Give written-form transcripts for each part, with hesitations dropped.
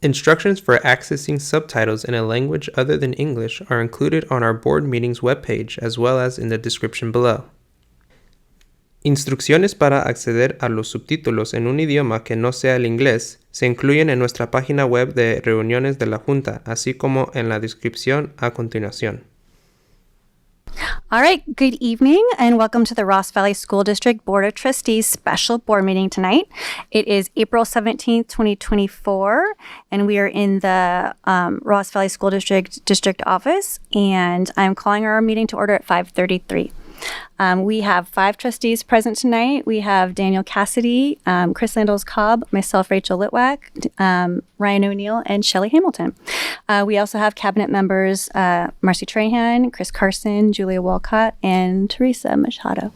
Instructions for accessing subtitles in a language other than English are included on our board meetings webpage as well as in the description below. Instrucciones para acceder a los subtítulos en un idioma que no sea el inglés se incluyen en nuestra página web de reuniones de la Junta, así como en la descripción a continuación. All right, good evening and welcome to the Ross Valley School District Board of Trustees special board meeting tonight. It is April 17th, 2024, and we are in the Ross Valley School District office, and I'm calling our meeting to order at 5:33. We have 5 trustees present tonight. We have Daniel Cassidy, Chris Landles-Cobb, myself, Rachel Litwack, Ryan O'Neill, and Shelley Hamilton. We also have cabinet members Marcy Trahan, Chris Carson, Julia Walcott, and Teresa Machado.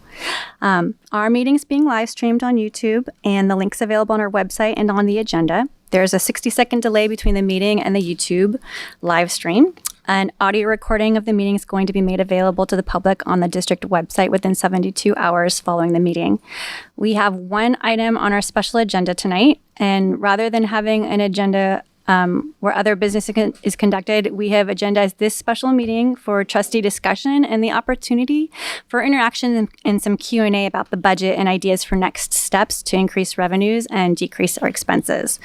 Our meeting is being live streamed on YouTube, and the link's available on our website and on the agenda. There's a 60-second delay between the meeting and the YouTube live stream. An audio recording of the meeting is going to be made available to the public on the district website within 72 hours following the meeting. We have one item on our special agenda tonight, and rather than having an agenda where other business is conducted, we have agendized this special meeting for trustee discussion and the opportunity for interaction and some Q&A about the budget and ideas for next steps to increase revenues and decrease our expenses.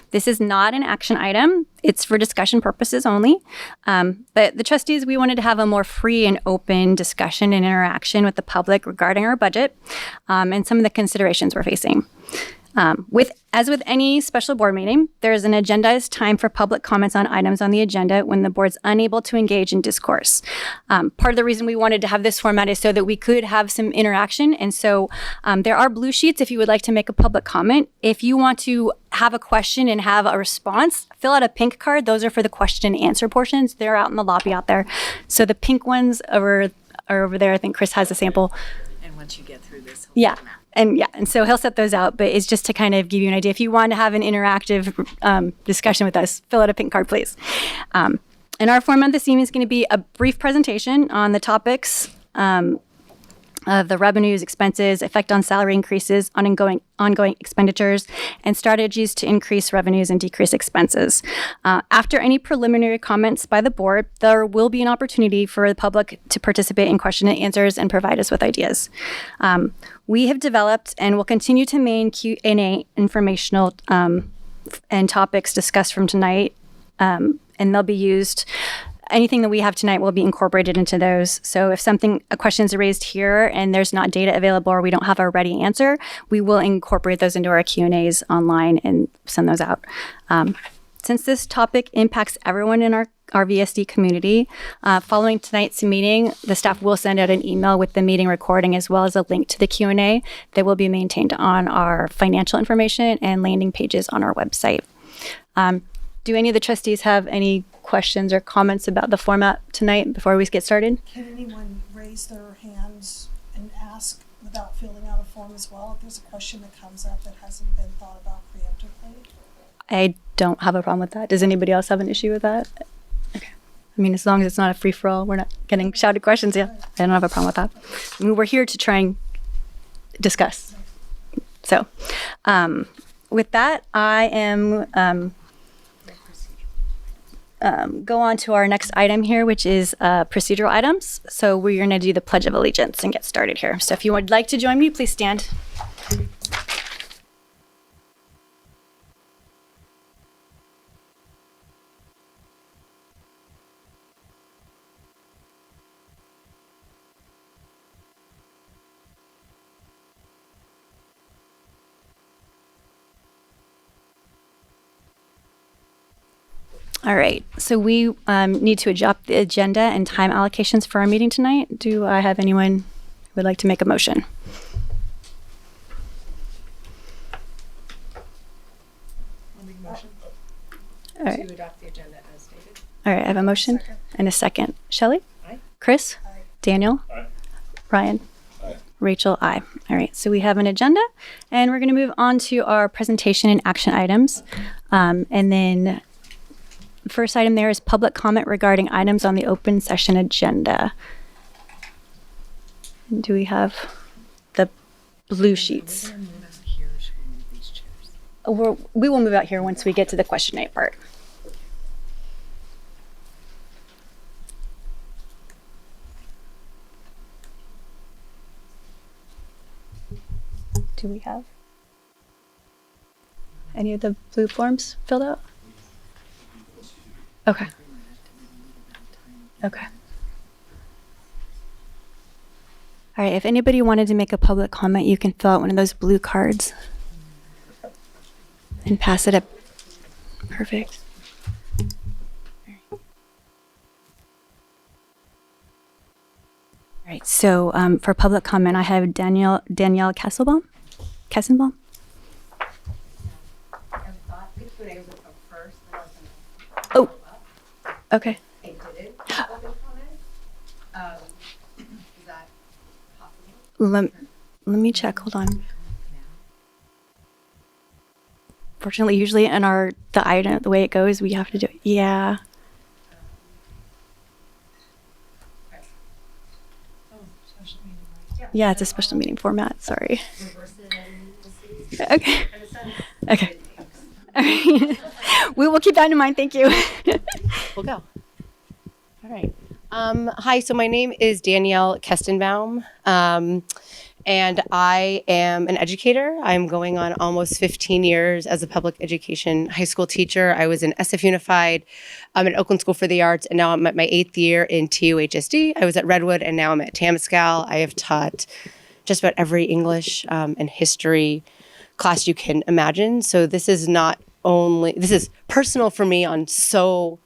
This is not an action item. It's for discussion purposes only. But the trustees, we wanted to have a more free and open discussion and interaction with the public regarding our budget and some of the considerations we're facing. As with any special board meeting, there is an agendized time for public comments on items on the agenda when the board's unable to engage in discourse. Part of the reason we wanted to have this format is so that we could have some interaction. And so there are blue sheets if you would like to make a public comment. If you want to have a question and have a response, fill out a pink card. Those are for the question and answer portions. They're out in the lobby out there. So the pink ones are over there. I think Chris has a sample. And once you get through this, yeah. And so he'll set those out, but it's just to kind of give you an idea. If you want to have an interactive discussion with us, fill out a pink card, please. And our format this evening is going to be a brief presentation on the topics of the revenues, expenses, effect on salary increases, on ongoing expenditures, and strategies to increase revenues and decrease expenses. After any preliminary comments by the board, there will be an opportunity for the public to participate in question and answers and provide us with ideas. We have developed and will continue to maintain Q&A informational and topics discussed from tonight, and they'll be used. Anything that we have tonight will be incorporated into those. So if a questions are raised here and there's not data available or we don't have a ready answer, we will incorporate those into our Q&As online and send those out. Since this topic impacts everyone in our RVSD community, following tonight's meeting, the staff will send out an email with the meeting recording as well as a link to the Q&A that will be maintained on our financial information and landing pages on our website. Do any of the trustees have any questions or comments about the format tonight before we get started? Can anyone raise their hands and ask without filling out a form as well if there's a question that comes up that hasn't been thought about preemptively? I don't have a problem with that. Does anybody else have an issue with that? Okay. I mean, as long as it's not a free-for-all, we're not getting shouted questions. Yeah, I don't have a problem with that. I mean, we're here to try and discuss. So with that, I am go on to our next item here, which is procedural items. So we're going to do the Pledge of Allegiance and get started here. So if you would like to join me, please stand. All right, so we need to adopt the agenda and time allocations for our meeting tonight. Do I have anyone who would like to make a motion? I'll make a motion All right. to adopt the agenda as stated. All right, I have a motion and a second. Shelley? Aye. Chris? Aye. Daniel? Aye. Ryan? Aye. Rachel? Aye. All right, so we have an agenda, and we're going to move on to our presentation and action items. And then the first item there is public comment regarding items on the open session agenda. Do we have the blue sheets? We're gonna move out here. Should we move these chairs? We will move out here once we get to the question 8 part. do we have? Any of the blue forms filled out? Okay. Okay. All right, if anybody wanted to make a public comment, you can fill out one of those blue cards and pass it up. Perfect. All right, so for public comment, I have Danielle Kesselbaum. Oh, okay. Let me check. Hold on. Fortunately, usually in the item, the way it goes, we have to do it. Yeah. Yeah, it's a special meeting format. Sorry. Okay. Okay. All right. We will keep that in mind. Thank you. We'll go. All right. Hi, so my name is Danielle Kestenbaum, and I am an educator. I'm going on almost 15 years as a public education high school teacher. I was in SF Unified, I'm at Oakland School for the Arts, and now I'm at my 8th year in TUHSD. I was at Redwood, and now I'm at Temescal. I have taught just about every English and history class you can imagine. So this is personal for me on so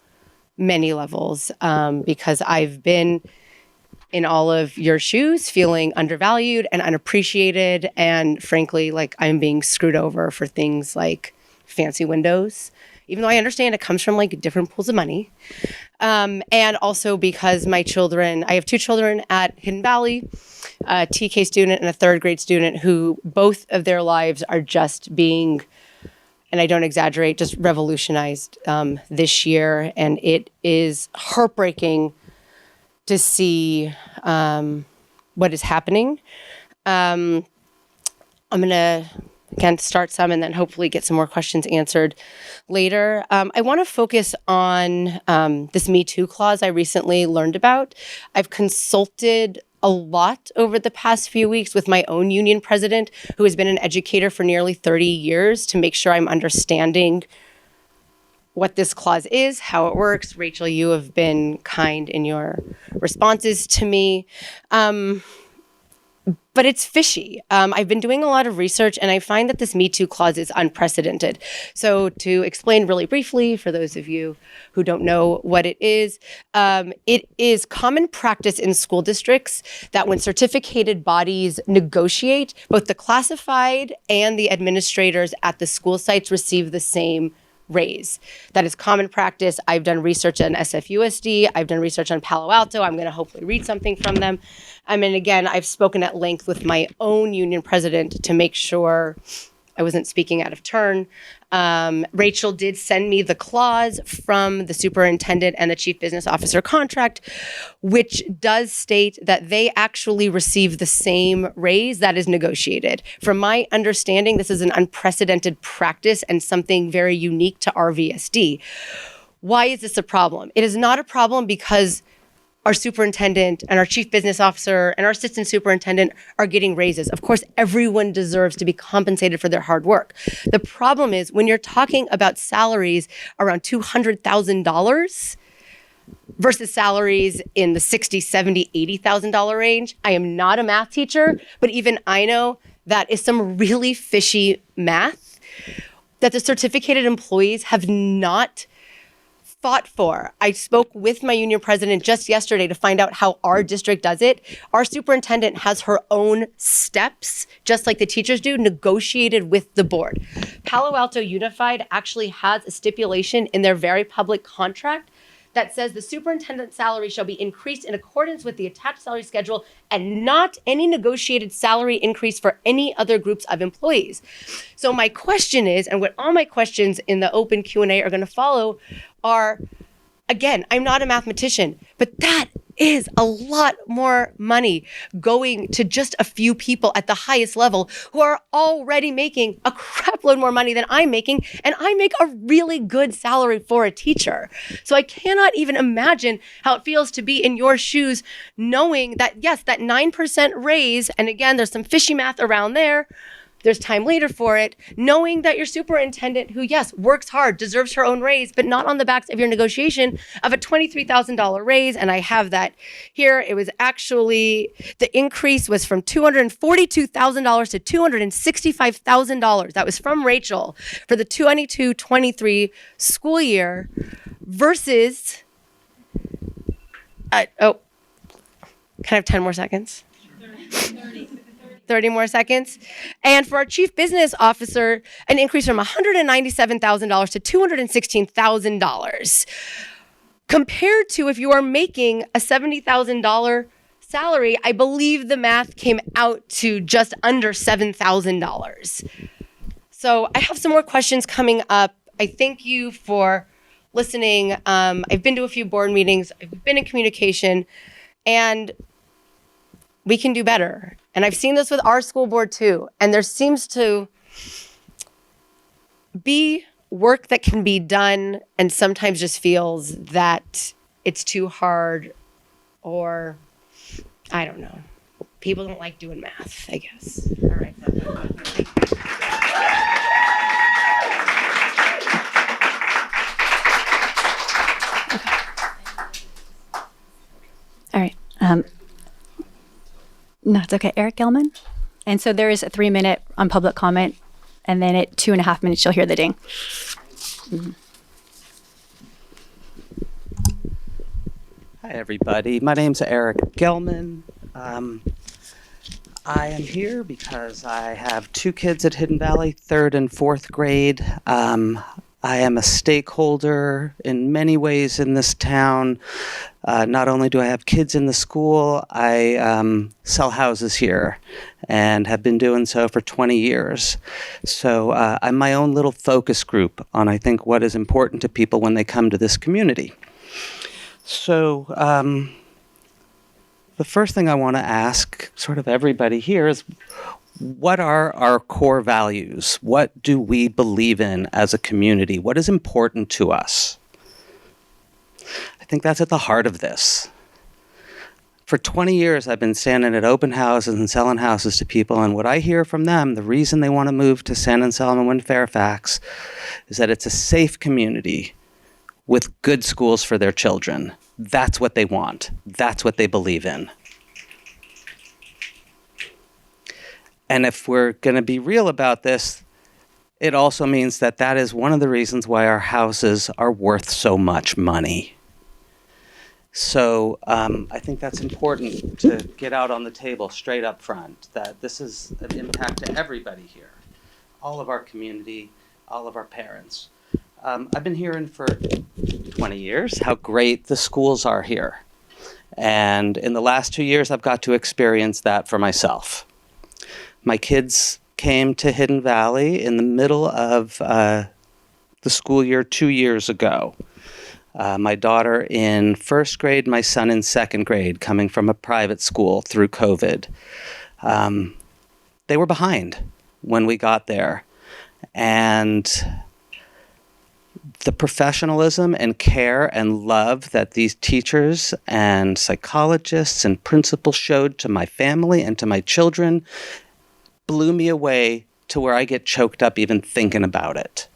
many levels, because I've been in all of your shoes, feeling undervalued and unappreciated, and frankly, like I'm being screwed over for things like fancy windows, even though I understand it comes from like different pools of money. And also because my children, I have 2 children at Hidden Valley, a TK student and a 3rd grade student, who both of their lives are just being, and I don't exaggerate, just revolutionized this year. And it is heartbreaking to see what is happening. I'm going to, again, start some and then hopefully get some more questions answered later. I want to focus on this Me Too clause I recently learned about. I've consulted a lot over the past few weeks with my own union president, who has been an educator for nearly 30 years, to make sure I'm understanding what this clause is, how it works. Rachel, you have been kind in your responses to me. But it's fishy. I've been doing a lot of research, and I find that this Me Too clause is unprecedented. So to explain really briefly, for those of you who don't know what it is common practice in school districts that when certificated bodies negotiate, both the classified and the administrators at the school sites receive the same raise. That is common practice. I've done research on SFUSD. I've done research on Palo Alto. I'm going to hopefully read something from them. I mean, again, I've spoken at length with my own union president to make sure I wasn't speaking out of turn. Rachel did send me the clause from the superintendent and the chief business officer contract, which does state that they actually receive the same raise that is negotiated. From my understanding, this is an unprecedented practice and something very unique to RVSD. Why is this a problem? It is not a problem because our superintendent and our chief business officer and our assistant superintendent are getting raises. Of course, everyone deserves to be compensated for their hard work. The problem is when you're talking about salaries around $200,000 versus salaries in the $60,000, $70,000, $80,000 range. I am not a math teacher, but even I know that is some really fishy math that the certificated employees have not fought for. I spoke with my union president just yesterday to find out how our district does it. Our superintendent has her own steps, just like the teachers do, negotiated with the board. Palo Alto Unified actually has a stipulation in their very public contract that says the superintendent's salary shall be increased in accordance with the attached salary schedule and not any negotiated salary increase for any other groups of employees. So my question is, and what all my questions in the open Q&A are going to follow are, again, I'm not a mathematician, but that is a lot more money going to just a few people at the highest level who are already making a crapload more money than I'm making, and I make a really good salary for a teacher. So I cannot even imagine how it feels to be in your shoes, knowing that, yes, that 9% raise, and again, there's some fishy math around there, there's time later for it, knowing that your superintendent, who, yes, works hard, deserves her own raise, but not on the backs of your negotiation of a $23,000 raise. And I have that here. It was actually, the increase was from $242,000 to $265,000. That was from Rachel for the 22-23 school year versus, can I have 10 more seconds? 30 more seconds. And for our chief business officer, an increase from $197,000 to $216,000. Compared to if you are making a $70,000 salary, I believe the math came out to just under $7,000. So I have some more questions coming up. I thank you for listening. I've been to a few board meetings. I've been in communication, and we can do better. And I've seen this with our school board too. And there seems to be work that can be done and sometimes just feels that it's too hard, or I don't know. People don't like doing math, I guess. All right. All right. No, it's okay. Eric Gelman. And so there is a 3-minute on public comment, and then at 2.5 minutes, you'll hear the ding. Mm-hmm. Hi, everybody. My name's Eric Gelman. I am here because I have 2 kids at Hidden Valley, 3rd and 4th grade. I am a stakeholder in many ways in this town. Not only do I have kids in the school, I sell houses here and have been doing so for 20 years. So I'm my own little focus group on, I think, what is important to people when they come to this community. So the first thing I want to ask sort of everybody here is, what are our core values? What do we believe in as a community? What is important to us? I think that's at the heart of this. For 20 years, I've been standing at open houses and selling houses to people, and what I hear from them, the reason they want to move to San Anselmo and Fairfax, is that it's a safe community with good schools for their children. That's what they want. That's what they believe in. And if we're going to be real about this, it also means that that is one of the reasons why our houses are worth so much money. So I think that's important to get out on the table straight up front, that this is an impact to everybody here, all of our community, all of our parents. I've been hearing for 20 years how great the schools are here. And in the last 2 years, I've got to experience that for myself. My kids came to Hidden Valley in the middle of the school year 2 years ago. My daughter in 1st grade, my son in 2nd grade, coming from a private school through COVID. They were behind when we got there. And the professionalism and care and love that these teachers and psychologists and principals showed to my family and to my children blew me away to where I get choked up even thinking about it.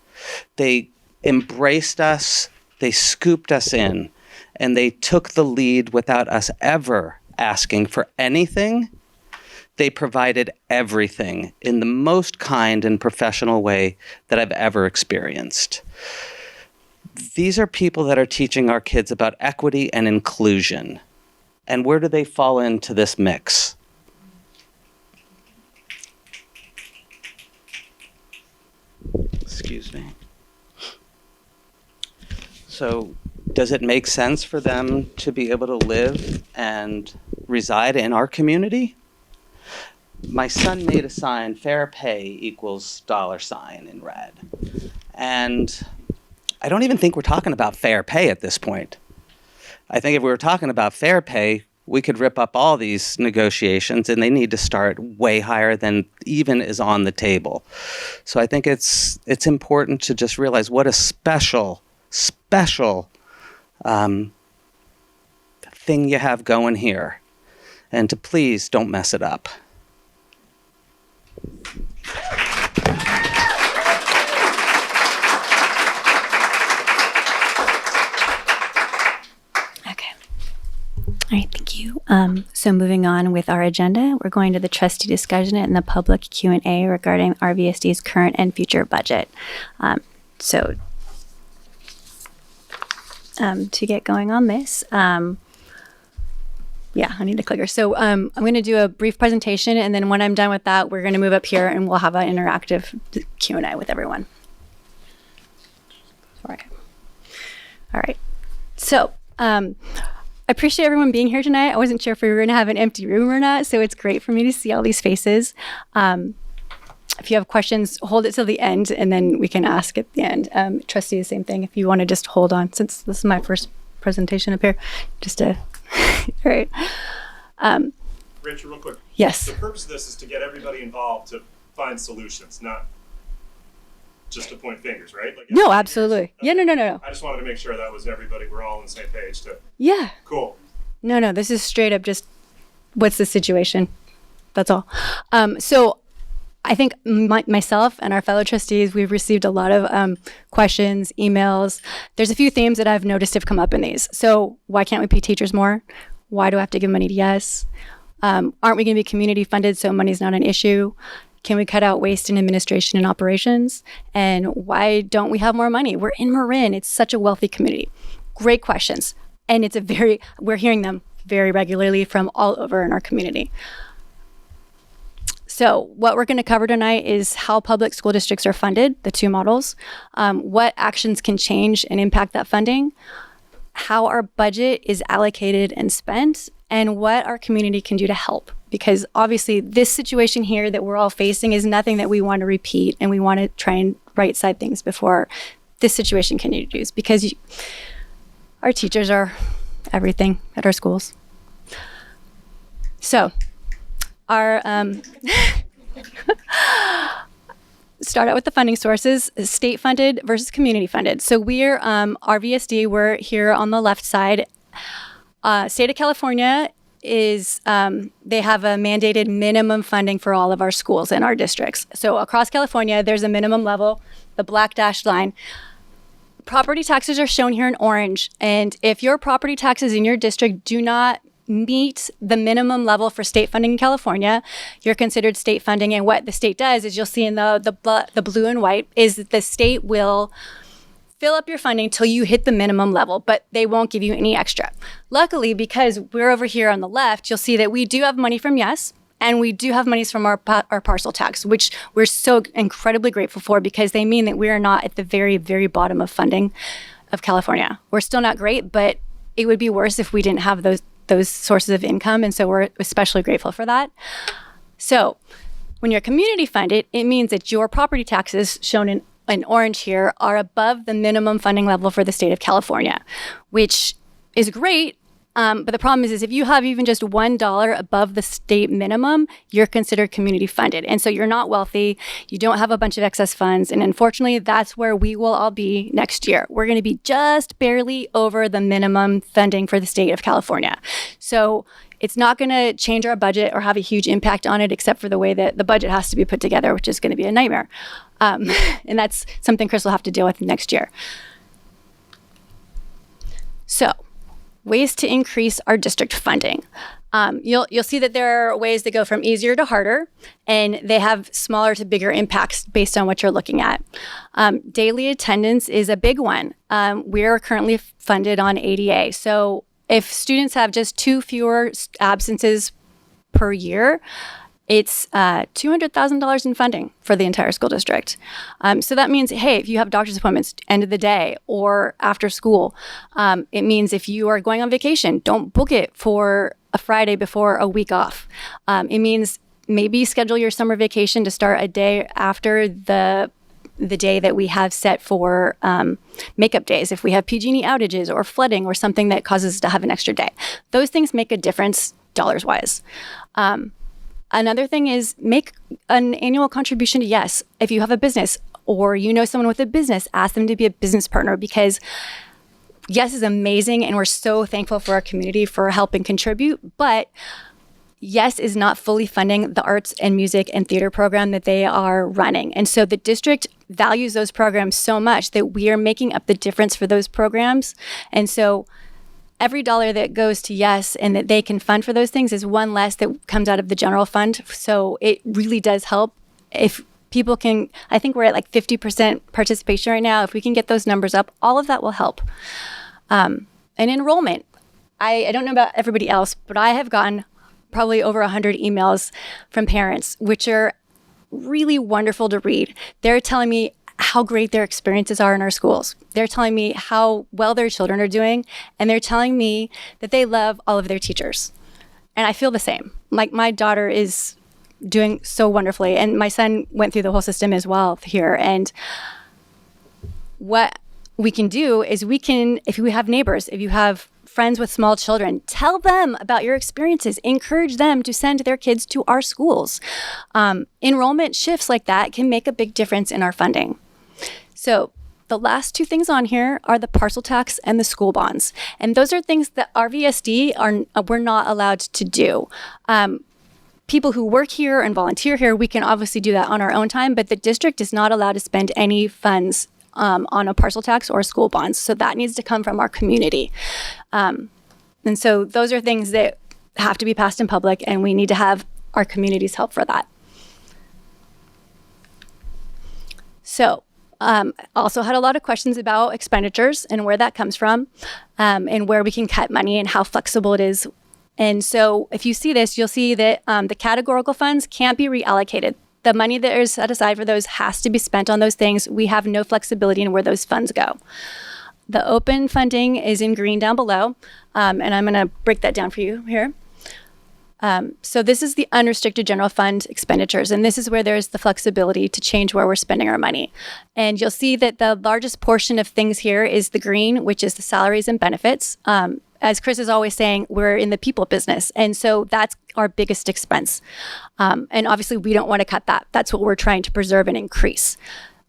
They embraced us, they scooped us in, and they took the lead without us ever asking for anything. They provided everything in the most kind and professional way that I've ever experienced. These are people that are teaching our kids about equity and inclusion. And where do they fall into this mix? Excuse me. So, does it make sense for them to be able to live and reside in our community? My son made a sign, fair pay equals $sign in red. And I don't even think we're talking about fair pay at this point. I think if we were talking about fair pay, we could rip up all these negotiations, and they need to start way higher than even is on the table. So I think it's important to just realize what a special thing you have going here, and to please don't mess it up. Okay. All right, thank you. So moving on with our agenda, we're going to the trustee discussion and the public Q&A regarding RVSD's current and future budget. To get going on this, yeah, I need a clicker. So I'm going to do a brief presentation, and then when I'm done with that, we're going to move up here and we'll have an interactive Q&A with everyone. Okay. All right. So I appreciate everyone being here tonight. I wasn't sure if we were going to have an empty room or not, so it's great for me to see all these faces. If you have questions, hold it till the end, and then we can ask at the end. Trustee, the same thing. If you want to just hold on, since this is my first presentation up here, just to, all right. Rachel, real quick. Yes. The purpose of this is to get everybody involved to find solutions, not just to point fingers, right? Like No, absolutely. Yeah, no. I just wanted to make sure that was everybody, we're all on the same page to. Yeah. Cool. No, this is straight up just what's the situation. That's all. So I think myself and our fellow trustees, we've received a lot of questions, emails. There's a few themes that I've noticed have come up in these. So why can't we pay teachers more? Why do I have to give money to yes? Aren't we going to be community funded so money's not an issue? Can we cut out waste in administration and operations? And why don't we have more money? We're in Marin. It's such a wealthy community. Great questions. And we're hearing them very regularly from all over in our community. So what we're going to cover tonight is how public school districts are funded, the two models, what actions can change and impact that funding, how our budget is allocated and spent, and what our community can do to help. Because obviously this situation here that we're all facing is nothing that we want to repeat, and we want to try and right side things before this situation continues, because our teachers are everything at our schools. So our start out with the funding sources, state funded versus community funded. So we're RVSD, we're here on the left side. State of California is, they have a mandated minimum funding for all of our schools in our districts. So across California, there's a minimum level, the black dashed line. Property taxes are shown here in orange. And if your property taxes in your district do not meet the minimum level for state funding in California, you're considered state funding. And what the state does is, you'll see in the blue and white, is that the state will fill up your funding till you hit the minimum level, but they won't give you any extra. Luckily, because we're over here on the left, you'll see that we do have money from yes, and we do have monies from our parcel tax, which we're so incredibly grateful for, because they mean that we are not at the very, very bottom of funding of California. We're still not great, but it would be worse if we didn't have those sources of income, and so we're especially grateful for that. So when you're community funded, it means that your property taxes, shown in orange here, are above the minimum funding level for the state of California, which is great. But the problem is if you have even just $1 above the state minimum, you're considered community funded. And so you're not wealthy, you don't have a bunch of excess funds. And unfortunately, that's where we will all be next year. We're going to be just barely over the minimum funding for the state of California. So it's not going to change our budget or have a huge impact on it, except for the way that the budget has to be put together, which is going to be a nightmare. And that's something Chris will have to deal with next year. So, ways to increase our district funding. You'll see that there are ways that go from easier to harder, and they have smaller to bigger impacts based on what you're looking at. Daily attendance is a big one. We are currently funded on ADA. So if students have just 2 fewer absences per year, it's $200,000 in funding for the entire school district. So that means, hey, if you have doctor's appointments end of the day or after school, it means if you are going on vacation, don't book it for a Friday before a week off. It means maybe schedule your summer vacation to start a day after the day that we have set for makeup days. If we have PG&E outages or flooding or something that causes us to have an extra day, those things make a difference dollars-wise. Another thing is make an annual contribution to YES. If you have a business or you know someone with a business, ask them to be a business partner, because YES is amazing and we're so thankful for our community for helping contribute. But Yes is not fully funding the arts and music and theater program that they are running. And so the district values those programs so much that we are making up the difference for those programs. And so every dollar that goes to Yes and that they can fund for those things is one less that comes out of the general fund. So it really does help. If people can, I think we're at like 50% participation right now. If we can get those numbers up, all of that will help. And enrollment. I don't know about everybody else, but I have gotten probably over 100 emails from parents, which are really wonderful to read. They're telling me how great their experiences are in our schools. They're telling me how well their children are doing, and they're telling me that they love all of their teachers. And I feel the same. Like, my daughter is doing so wonderfully, and my son went through the whole system as well here. And what we can do is if you have neighbors, if you have friends with small children, tell them about your experiences. Encourage them to send their kids to our schools. Enrollment shifts like that can make a big difference in our funding. So the last two things on here are the parcel tax and the school bonds. And those are things that RVSD we're not allowed to do. People who work here and volunteer here, we can obviously do that on our own time, but the district is not allowed to spend any funds on a parcel tax or school bonds. So that needs to come from our community. And so those are things that have to be passed in public, and we need to have our community's help for that. So also had a lot of questions about expenditures and where that comes from, and where we can cut money and how flexible it is. And so if you see this, you'll see that the categorical funds can't be reallocated. The money that is set aside for those has to be spent on those things. We have no flexibility in where those funds go. The open funding is in green down below, and I'm going to break that down for you here. So this is the unrestricted general fund expenditures, and this is where there's the flexibility to change where we're spending our money. And you'll see that the largest portion of things here is the green, which is the salaries and benefits. As Chris is always saying, we're in the people business, and so that's our biggest expense. And obviously, we don't want to cut that. That's what we're trying to preserve and increase.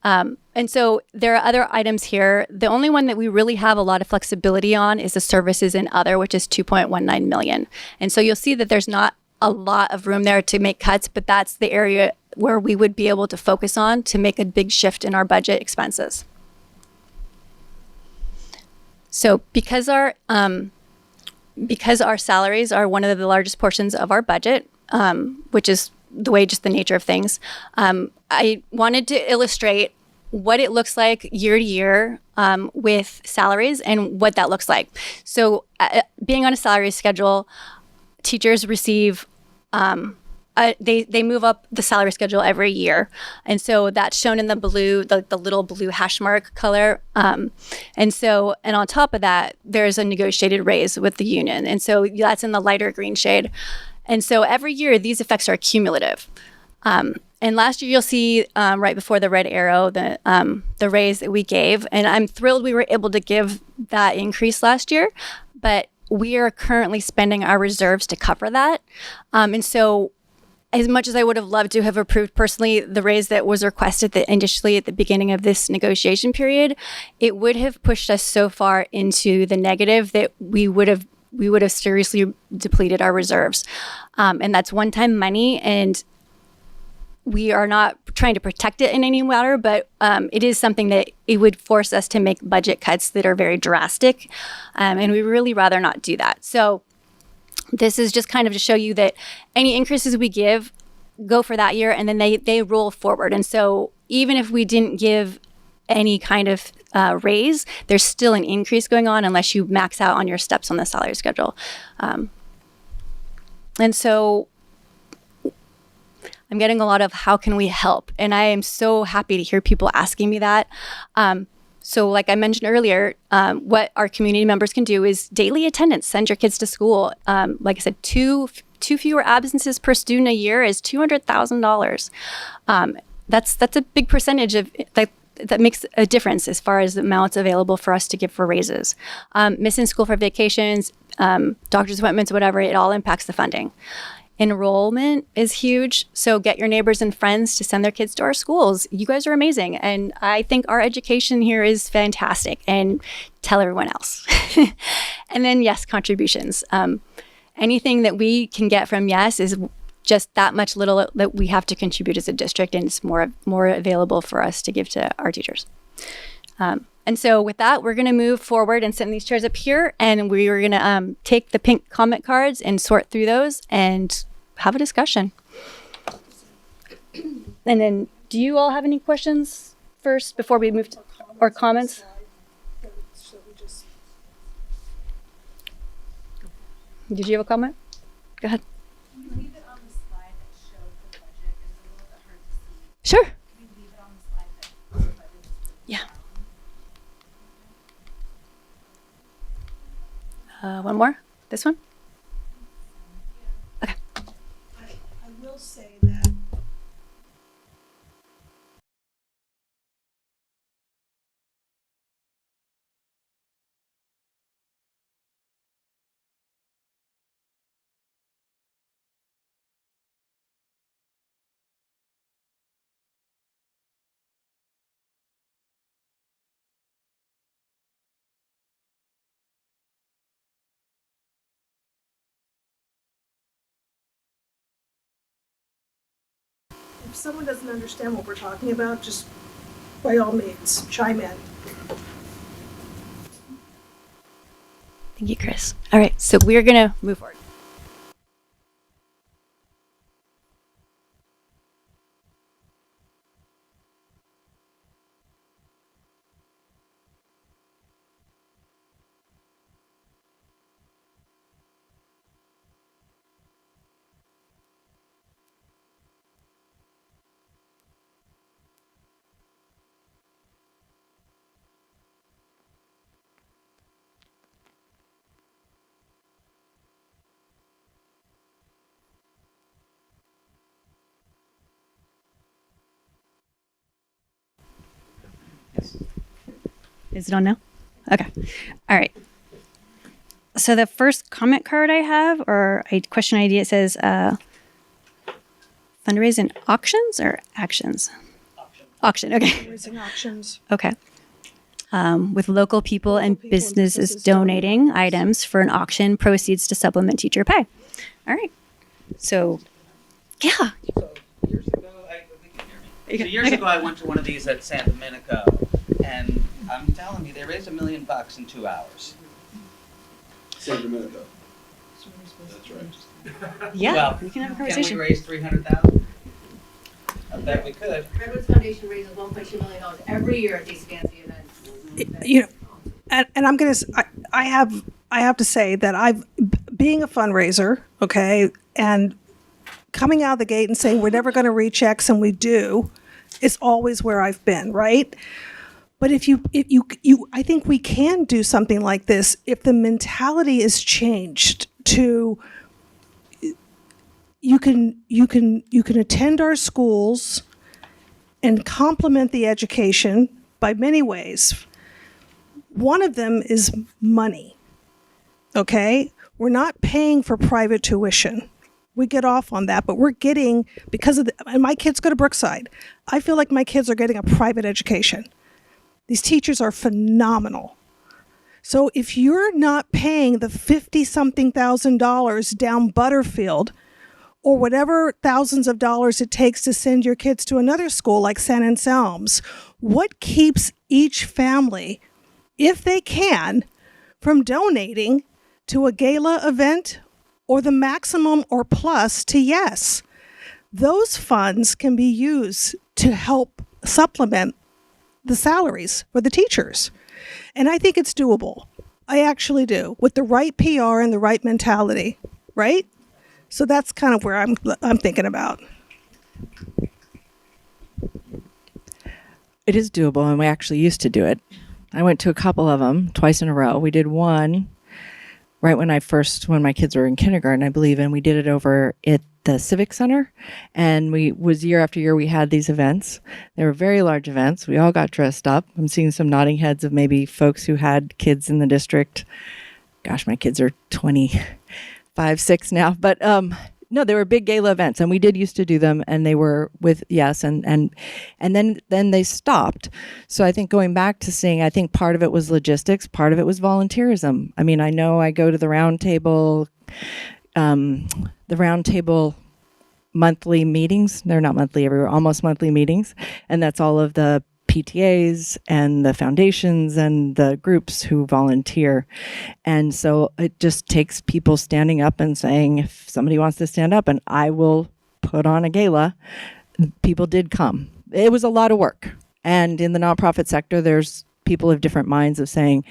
And so there are other items here. The only one that we really have a lot of flexibility on is the services and other, which is 2.19 million. And so you'll see that there's not a lot of room there to make cuts, but that's the area where we would be able to focus on to make a big shift in our budget expenses. So because our salaries are one of the largest portions of our budget, which is just the nature of things, I wanted to illustrate what it looks like year to year with salaries and what that looks like. So being on a salary schedule, teachers receive, they move up the salary schedule every year. And so that's shown in the blue, the little blue hash mark color. And on top of that, there's a negotiated raise with the union. And so that's in the lighter green shade. And so every year, these effects are cumulative. And last year, you'll see right before the red arrow, the raise that we gave. And I'm thrilled we were able to give that increase last year. But we are currently spending our reserves to cover that. And so as much as I would have loved to have approved personally the raise that was requested initially at the beginning of this negotiation period, it would have pushed us so far into the negative that we would have seriously depleted our reserves. And that's one-time money, and we are not trying to protect it in any matter, but it is something that it would force us to make budget cuts that are very drastic, and we really rather not do that. So this is just kind of to show you that any increases we give go for that year, and then they roll forward. And so even if we didn't give any kind of raise, there's still an increase going on unless you max out on your steps on the salary schedule. And so I'm getting a lot of how can we help? And I am so happy to hear people asking me that. So like I mentioned earlier, what our community members can do is daily attendance, send your kids to school. Like I said, two fewer absences per student a year is $200,000. That's a big percentage of that makes a difference as far as the amounts available for us to give for raises. Missing school for vacations, doctor's appointments, whatever, it all impacts the funding. Enrollment is huge. So get your neighbors and friends to send their kids to our schools. You guys are amazing. And I think our education here is fantastic, and tell everyone else. And then yes, contributions. anything that we can get from Yes is just that much little that we have to contribute as a district, and it's more available for us to give to our teachers. And so with that, we're going to move forward and sit in these chairs up here, and we are going to take the pink comment cards and sort through those and have a discussion. And then, do you all have any questions first before we move to, or comments? Did you have a comment? Go ahead. Can you leave it on the slide that shows the budget? It's a little bit hard to see. Sure. Can you leave it on the slide that shows the budget? Yeah. One more? This one? Okay. I will say that if someone doesn't understand what we're talking about, just by all means, chime in. Thank you, Chris. All right, so we're going to move forward. Is it on now? Okay. All right. So the first comment card I have, or a question ID, it says fundraising auctions or actions? Auction. Okay. Raising auctions. Okay. With local people and businesses donating items for an auction, proceeds to supplement teacher pay. All right. So, yeah. So years ago, years ago, I went to one of these at San Domenico, and I'm telling you, they raised $1 million in 2 hours. San Domenico. That's right. Yeah. Well, we can have a can we conversation. raise 300,000? I bet we could. Redwoods Foundation raises $1.2 million every year at these fancy events. You know, and I'm gonna. I have to say that being a fundraiser, okay, and coming out of the gate and saying we're never going to reach X, and we do, is always where I've been, right? But if you, I think we can do something like this if the mentality is changed to. You can attend our schools and complement the education by many ways. One of them is money, okay? We're not paying for private tuition. We get off on that, but we're getting, and my kids go to Brookside. I feel like my kids are getting a private education. These teachers are phenomenal. So if you're not paying the $50-something thousand down Butterfield, or whatever thousands of dollars it takes to send your kids to another school like San Anselm's, what keeps each family, if they can, from donating to a gala event or the maximum or plus to Yes? Those funds can be used to help supplement the salaries for the teachers. And I think it's doable. I actually do, with the right PR and the right mentality, right? So that's kind of where I'm thinking about. It is doable, and we actually used to do it. I went to a couple of them twice in a row. We did one right when my kids were in kindergarten, I believe, and we did it over at the Civic Center. And year after year, we had these events. They were very large events. We all got dressed up. I'm seeing some nodding heads of maybe folks who had kids in the district. Gosh, my kids are 25, 6 now, but no, they were big gala events, and we did used to do them, and they were with Yes, and then they stopped. So I think going back to seeing, I think part of it was logistics, part of it was volunteerism. I mean, I know I go to the round table the roundtable monthly meetings. They're not monthly, almost monthly meetings. And that's all of the PTAs and the foundations and the groups who volunteer. And so it just takes people standing up and saying, if somebody wants to stand up and I will put on a gala, people did come. It was a lot of work. And in the nonprofit sector, there's people of different minds of saying,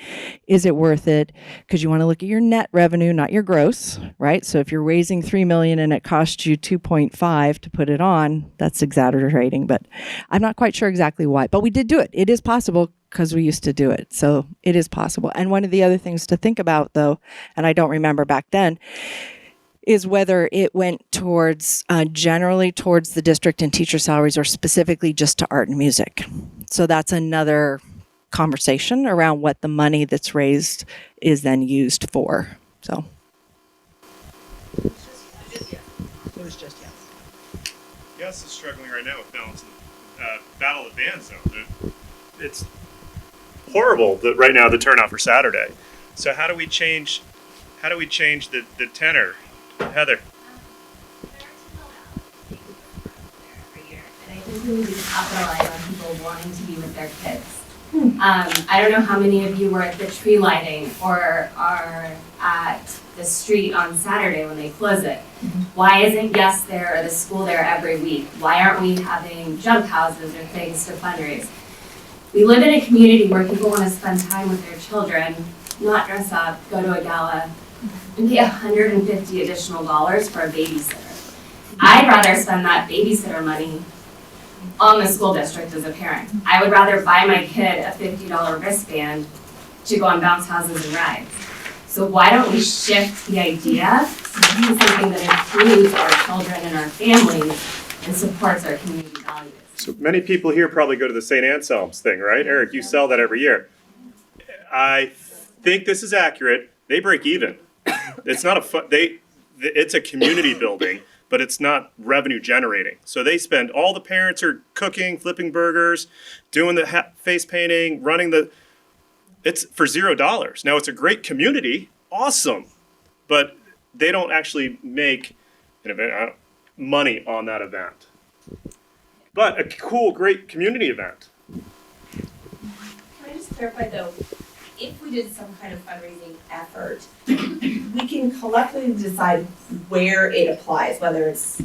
is it worth it? Because you want to look at your net revenue, not your gross, right? So if you're raising $3 million and it costs you 2.5 to put it on, that's exaggerating, but I'm not quite sure exactly why. But we did do it. It is possible because we used to do it. So it is possible. And one of the other things to think about, though, and I don't remember back then, is whether it went towards generally towards the district and teacher salaries or specifically just to art and music. So that's another conversation around what the money that's raised is then used for. So It was just yes. Yes is struggling right now with balancing Battle of the Band Zone. It's horrible that right now the turnout for Saturday. So how do we change the tenor? Heather. And I think we need to capitalize on people wanting to be with their kids. I don't know how many of you were at the tree lighting or are at the street on Saturday when they close it. Why isn't Yes there or the school there every week? Why aren't we having jump houses or things to fundraise? We live in a community where people want to spend time with their children, not dress up, go to a gala, and pay $150 additional for a babysitter. I'd rather spend that babysitter money on the school district as a parent. I would rather buy my kid a $50 wristband to go on bounce houses and rides. So why don't we shift the idea to do something that includes our children and our families and supports our community values? So many people here probably go to the St. Anselm's thing, right? Eric, you sell that every year. I think this is accurate. They break even. It's not it's a community building, but it's not revenue generating. So they spend, all the parents are cooking, flipping burgers, doing the face painting, it's for $0. Now it's a great community, awesome, but they don't actually make money on that event. But a cool, great community event. Can I just clarify though, if we did some kind of fundraising effort, we can collectively decide where it applies, whether it's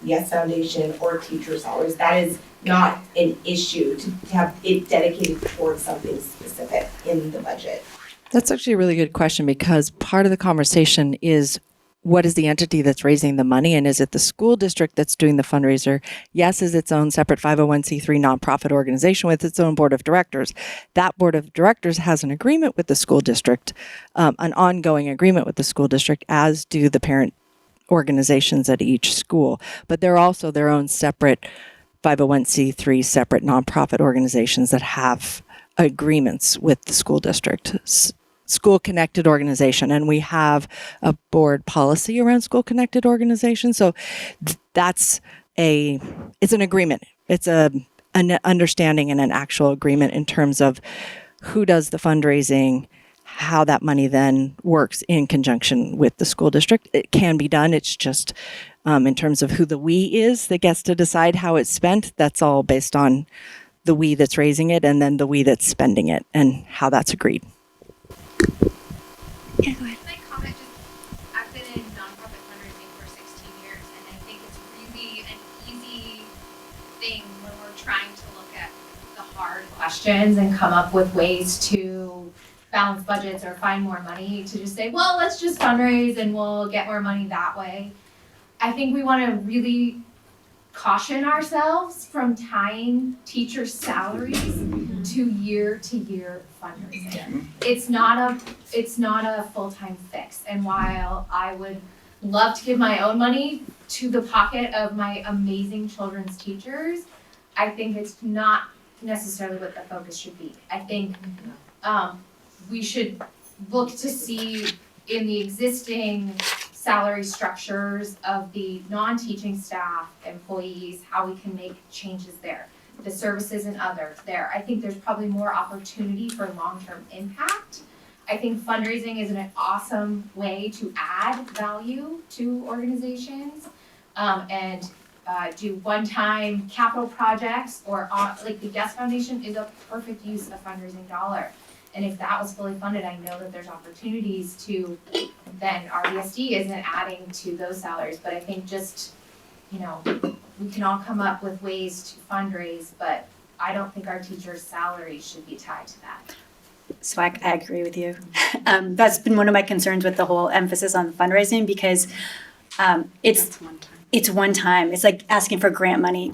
Yes Foundation or teacher salaries. That is not an issue to have it dedicated towards something specific in the budget. that's actually a really good question, because part of the conversation is, what is the entity that's raising the money, and is it the school district that's doing the fundraiser? Yes is its own separate 501c3 nonprofit organization with its own board of directors. That board of directors has an agreement with the school district, an ongoing agreement with the school district, as do the parent organizations at each school. But they're also their own separate 501c3 separate nonprofit organizations that have agreements with the school district. School connected organization, and we have a board policy around school connected organization. So it's an agreement. It's an understanding and an actual agreement in terms of who does the fundraising, how that money then works in conjunction with the school district. It can be done. It's just in terms of who the we is that gets to decide how it's spent. That's all based on the we that's raising it and then the we that's spending it and how that's agreed. Yeah, go ahead. Can I comment? I've been in nonprofit fundraising for 16 years, and I think it's really an easy thing when we're trying to look at the hard questions and come up with ways to balance budgets or find more money, to just say, well, let's just fundraise and we'll get more money that way. I think we want to really caution ourselves from tying teacher salaries to year fundraising. It's not a full-time fix. And while I would love to give my own money to the pocket of my amazing children's teachers, I think it's not necessarily what the focus should be. I think we should look to see in the existing salary structures of the non-teaching staff, employees, how we can make changes there. The services and others there. I think there's probably more opportunity for long-term impact I think fundraising is an awesome way to add value to organizations, and do one-time capital projects, or like the Guest Foundation is a perfect use of fundraising dollar. And if that was fully funded, I know that there's opportunities to, then RVSD isn't adding to those salaries, but I think just, you know, we can all come up with ways to fundraise, but I don't think our teachers' salaries should be tied to that. So I agree with you. That's been one of my concerns with the whole emphasis on fundraising, because it's one time. It's like asking for grant money.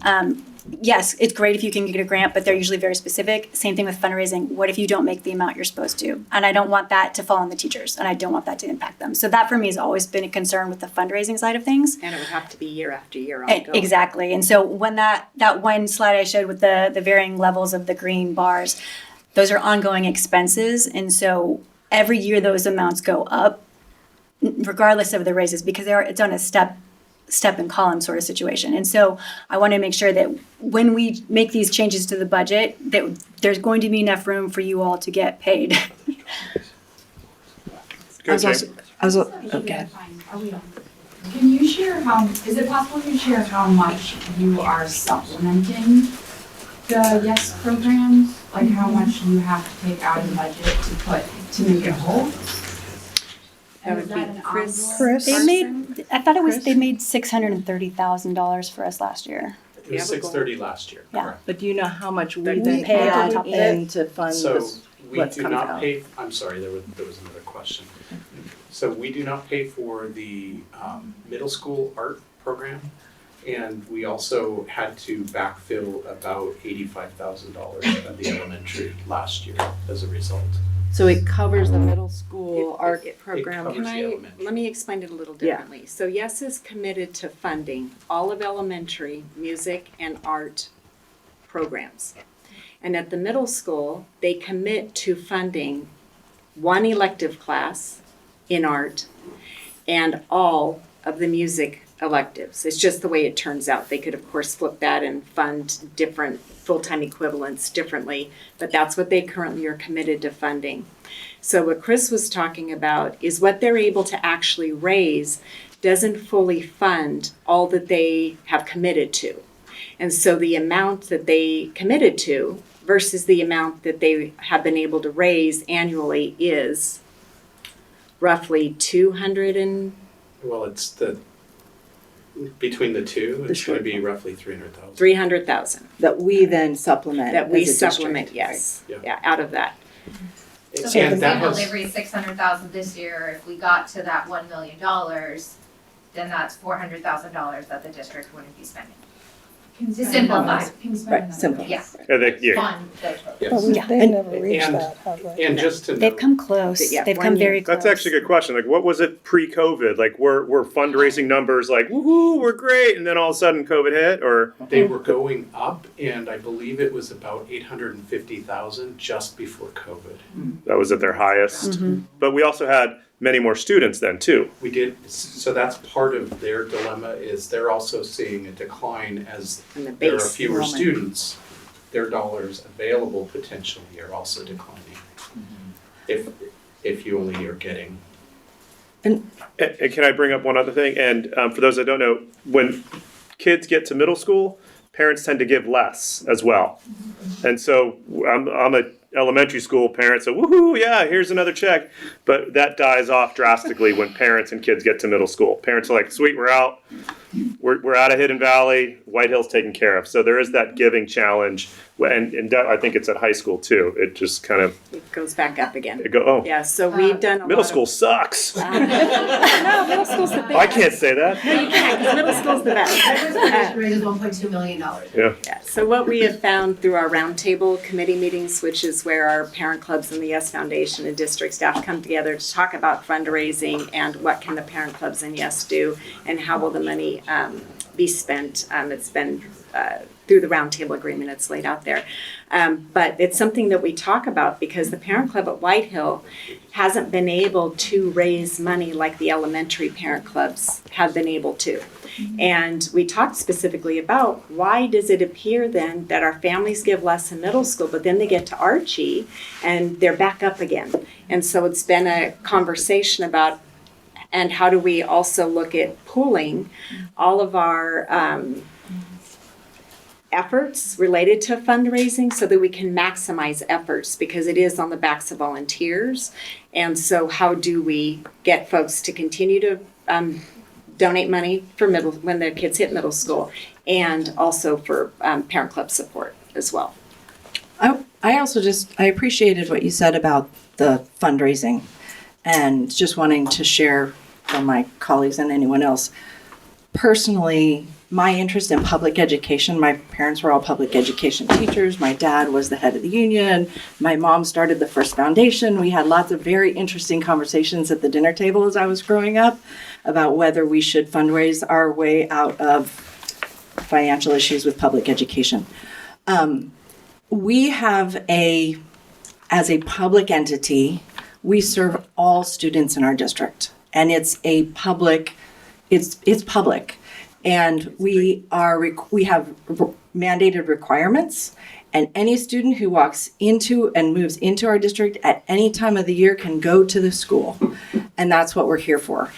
Yes, it's great if you can get a grant, but they're usually very specific. Same thing with fundraising. What if you don't make the amount you're supposed to? And I don't want that to fall on the teachers, and I don't want that to impact them. So that for me has always been a concern with the fundraising side of things. And it would have to be year after year ongoing. Exactly. And so when that one slide I showed with the varying levels of the green bars, those are ongoing expenses. And so every year those amounts go up, regardless of the raises, because it's on a step and column sort of situation. And so I want to make sure that when we make these changes to the budget, that there's going to be enough room for you all to get paid. Good, Jane. Okay. Can you share is it possible to share how much you are supplementing the YES programs? Like how much you have to take out of the budget to make it whole? That would be Chris. They made $630,000 for us last year. It was 630 last year, Yeah. correct. But do you know how much we But then we pay on add top of it. in to fund So this, we what's do coming not out? pay, I'm sorry, there was another question. So we do not pay for the middle school art program. And we also had to backfill about $85,000 of the elementary last year as a result. So it covers the middle school art program? covers the elementary. Let me explain it a little Yeah. differently. So YES is committed to funding all of elementary music and art programs. And at the middle school, they commit to funding one elective class in art and all of the music electives. It's just the way it turns out. They could, of course, flip that and fund different full-time equivalents differently, but that's what they currently are committed to funding. So what Chris was talking about is what they're able to actually raise doesn't fully fund all that they have committed to. And so the amount that they committed to versus the amount that they have been able to raise annually is roughly 200 and... Well, it's between the two, it's going to be roughly 300,000. 300,000. That we then supplement. That we as a district. supplement, yes. Right. Yeah, out of that. So for And that example, has, they raised $600,000 this year. If we got to that $1 million, then that's $400,000 that the district wouldn't be spending. Can To simplify. Right, simple. Yeah. Yeah. Fund the yes. They never reached And- that, have they? And just to They've note, come close. Yeah, They've 1 come year. very close. That's actually a good question. Like, what was it pre-COVID? Like, were fundraising numbers like, woohoo, we're great, and then all of a sudden COVID hit, or? they were going up, and I believe it was about 850,000 just before COVID. That was at their highest. But we also had many more students then too. We did, so that's part of their dilemma, is they're also seeing a decline as And the there are base fewer enrollment. students. Their dollars available potentially are also declining. If you only are getting. And can I bring up one other thing? And for those that don't know, when kids get to middle school, parents tend to give less as well. And so I'm a elementary school parent, so woohoo, yeah, here's another check. But that dies off drastically when parents and kids get to middle school. Parents are like, sweet, we're out. We're out of Hidden Valley. White Hill's taken care of. So there is that giving challenge. And I think it's at high school too. It just kind of, It goes back up again. oh, Yeah, so we've done a middle lot school sucks. No, middle school's the best. I can't say that. No, you can't, 'cause middle school's the best. raised $1.2 million. Yeah. Yeah, so what we have found through our roundtable committee meetings, which is where our parent clubs and the YES Foundation and district staff come together to talk about fundraising and what can the parent clubs and YES do and how will the money be spent. It's been through the roundtable agreement, it's laid out there. But it's something that we talk about because the Parent Club at Whitehill hasn't been able to raise money like the elementary parent clubs have been able to. And we talked specifically about why does it appear then that our families give less in middle school, but then they get to Archie and they're back up again. And so it's been a conversation about, and how do we also look at pooling all of our efforts related to fundraising so that we can maximize efforts, because it is on the backs of volunteers. And so how do we get folks to continue to donate money for when their kids hit middle school, and also for parent club support as well. I also I appreciated what you said about the fundraising, and just wanting to share from my colleagues and anyone else. Personally, my interest in public education, my parents were all public education teachers. My dad was the head of the union. My mom started the first foundation. We had lots of very interesting conversations at the dinner table as I was growing up about whether we should fundraise our way out of financial issues with public education. We have as a public entity, we serve all students in our district, and it's public. And we have mandated requirements, and any student who walks into and moves into our district at any time of the year can go to the school, and that's what we're here for.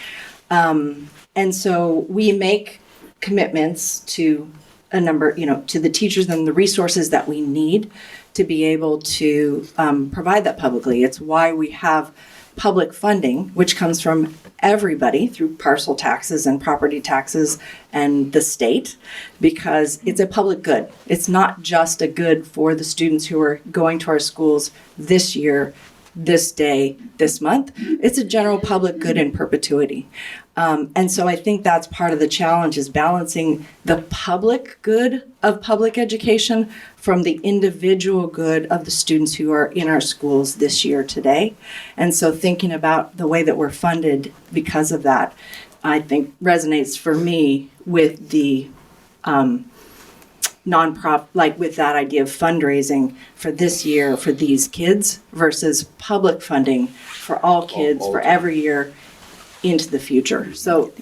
And so we make commitments to a number, to the teachers and the resources that we need to be able to provide that publicly. It's why we have public funding, which comes from everybody through parcel taxes and property taxes and the state, because it's a public good. It's not just a good for the students who are going to our schools this year, this day, this month. It's a general public good in perpetuity. And so I think that's part of the challenge, is balancing the public good of public education from the individual good of the students who are in our schools this year today. And so thinking about the way that we're funded because of that, I think resonates for me with the nonprofit, like with that idea of fundraising for this year for these kids versus public funding for all kids for every year into the future. So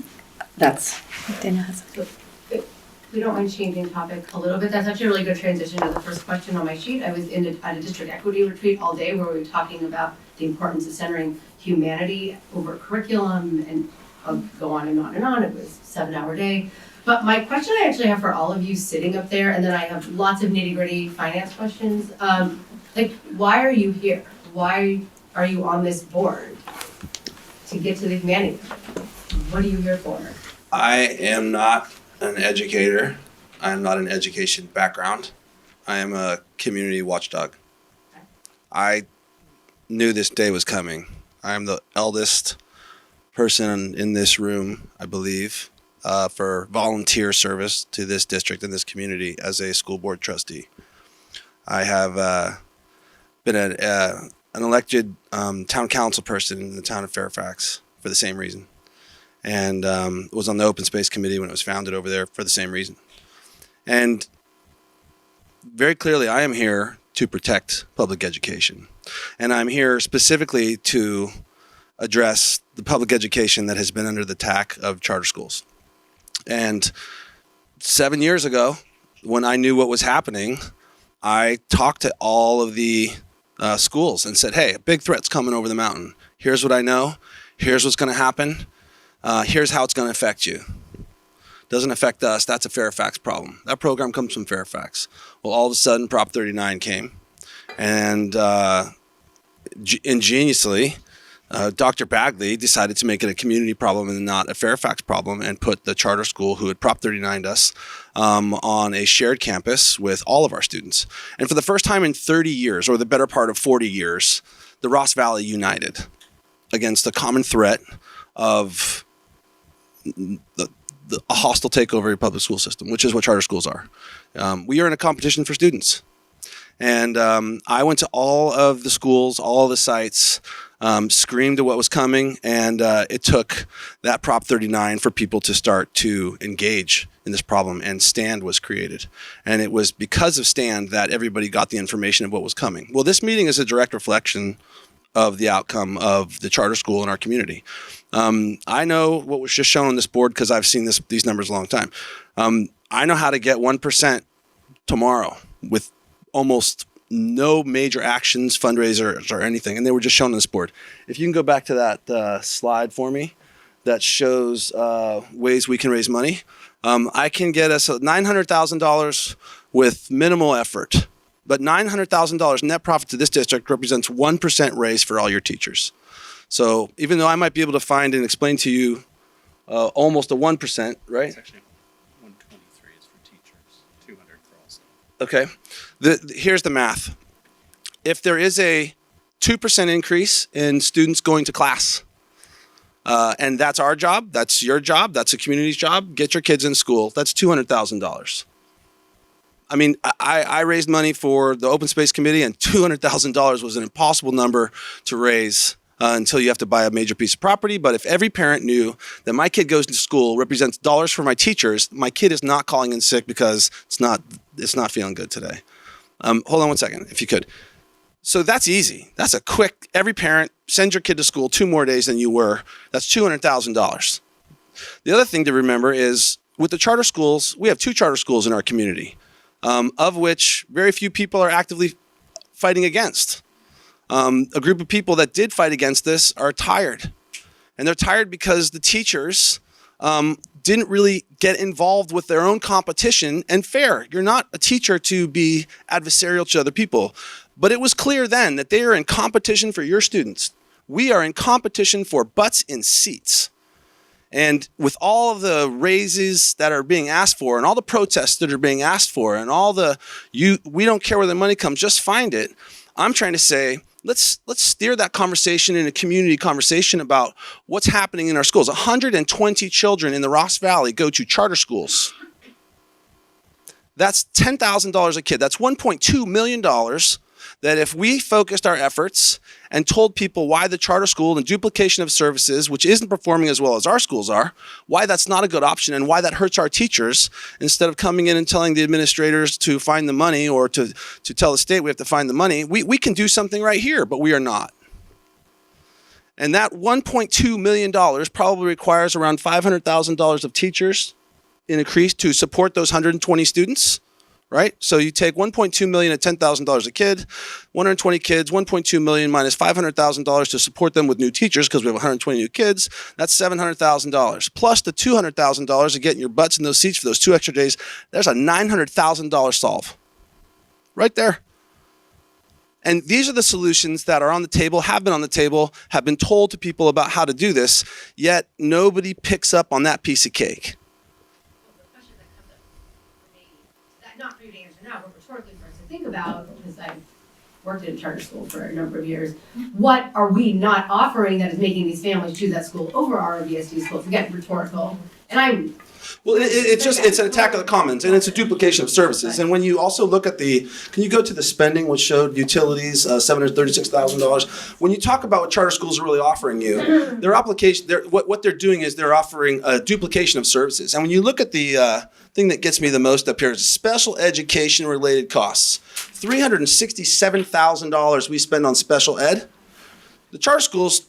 that's Daniel has. If we don't mind changing topic a little bit, that's actually a really good transition to the first question on my sheet. I was at a district equity retreat all day where we were talking about the importance of centering humanity over curriculum, and I'll go on and on and on. It was a 7-hour day. But my question I actually have for all of you sitting up there, and then I have lots of nitty-gritty finance questions. Why are you here? Why are you on this board? To get to the humanities. What are you here for? I am not an educator. I am not an education background. I am a community watchdog. I knew this day was coming. I am the eldest person in this room, I believe, for volunteer service to this district and this community as a school board trustee. I have been an elected town council person in the town of Fairfax for the same reason, and was on the open space committee when it was founded over there for the same reason. And very clearly, I am here to protect public education, and I'm here specifically to address the public education that has been under the attack of charter schools. And 7 years ago, when I knew what was happening, I talked to all of the schools and said, hey, a big threat's coming over the mountain. Here's what I know. Here's what's going to happen. Here's how it's going to affect you. Doesn't affect us. That's a Fairfax problem. That program comes from Fairfax. Well, all of a sudden, Prop 39 came. And ingeniously, Dr. Bagley decided to make it a community problem and not a Fairfax problem, and put the charter school who had Prop 39'd us on a shared campus with all of our students. And for the first time in 30 years, or the better part of 40 years, the Ross Valley united against the common threat of a hostile takeover of your public school system, which is what charter schools are. We are in a competition for students. And I went to all of the schools, all of the sites, screamed at what was coming, and it took that Prop 39 for people to start to engage in this problem, and Stand was created. And it was because of Stand that everybody got the information of what was coming. Well, this meeting is a direct reflection of the outcome of the charter school in our community. I know what was just shown on this board because I've seen these numbers a long time. I know how to get 1% tomorrow with almost no major actions, fundraisers, or anything, and they were just shown on this board. If you can go back to that slide for me that shows ways we can raise money. I can get us $900,000 with minimal effort, but $900,000 net profit to this district represents 1% raise for all your teachers. So even though I might be able to find and explain to you almost a 1%, right? It's actually 123 is for teachers, 200 for all staff. Okay. Here's the math. If there is a 2% increase in students going to class, and that's our job, that's your job, that's a community's job, get your kids in school, that's $200,000. I mean, I raised money for the Open Space Committee, and $200,000 was an impossible number to raise until you have to buy a major piece of property. But if every parent knew that my kid goes to school represents dollars for my teachers, my kid is not calling in sick because it's not feeling good today. Hold on one second, if you could. So that's easy. That's a quick, every parent, send your kid to school 2 more days than you were. That's $200,000. The other thing to remember is with the charter schools, we have 2 charter schools in our community, of which very few people are actively fighting against. A group of people that did fight against this are tired. And they're tired because the teachers didn't really get involved with their own competition. And fair, you're not a teacher to be adversarial to other people. But it was clear then that they are in competition for your students. We are in competition for butts in seats. And with all of the raises that are being asked for and all the protests that are being asked for and all the, we don't care where the money comes, just find it. I'm trying to say, let's steer that conversation in a community conversation about what's happening in our schools. 120 children in the Ross Valley go to charter schools. That's $10,000 a kid. That's $1.2 million that if we focused our efforts and told people why the charter school and duplication of services, which isn't performing as well as our schools are, why that's not a good option and why that hurts our teachers, instead of coming in and telling the administrators to find the money or to tell the state we have to find the money, we can do something right here, but we are not. And that $1.2 million probably requires around $500,000 of teachers increase to support those 120 students. Right? So you take $1.2 million at $10,000 a kid, 120 kids, $1.2 million minus $500,000 to support them with new teachers because we have 120 new kids. That's $700,000. Plus the $200,000 of getting your butts in those seats for those 2 extra days. There's a $900,000 solve. Right there. And these are the solutions that are on the table, have been on the table, have been told to people about how to do this, yet nobody picks up on that piece of cake. Not for you to answer now, but rhetorically for us to think about, because I've worked in a charter school for a number of years, what are we not offering that is making these families choose that school over our RVSD school? Forget rhetorical. And well, it's an attack of the commons, and it's a duplication of services. And when you also look at can you go to the spending, which showed utilities, $736,000. When you talk about what charter schools are really offering you, their application, what they're doing is they're offering a duplication of services. And when you look at the thing that gets me the most up here is special education related costs. $367,000 we spend on special ed. The charter schools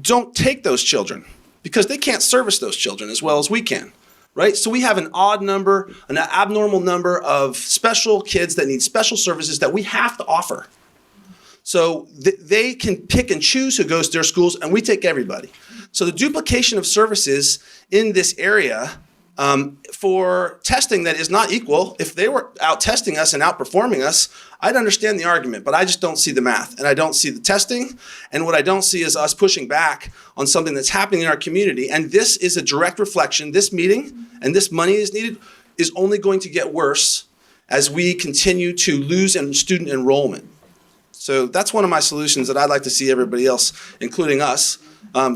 don't take those children because they can't service those children as well as we can. Right? So we have an odd number, an abnormal number of special kids that need special services that we have to offer. So they can pick and choose who goes to their schools, and we take everybody. So the duplication of services in this area for testing that is not equal, if they were out testing us and outperforming us, I'd understand the argument, but I just don't see the math, and I don't see the testing, and what I don't see is us pushing back on something that's happening in our community, and this is a direct reflection. This meeting and this money is needed is only going to get worse as we continue to lose in student enrollment. So that's one of my solutions that I'd like to see everybody else, including us,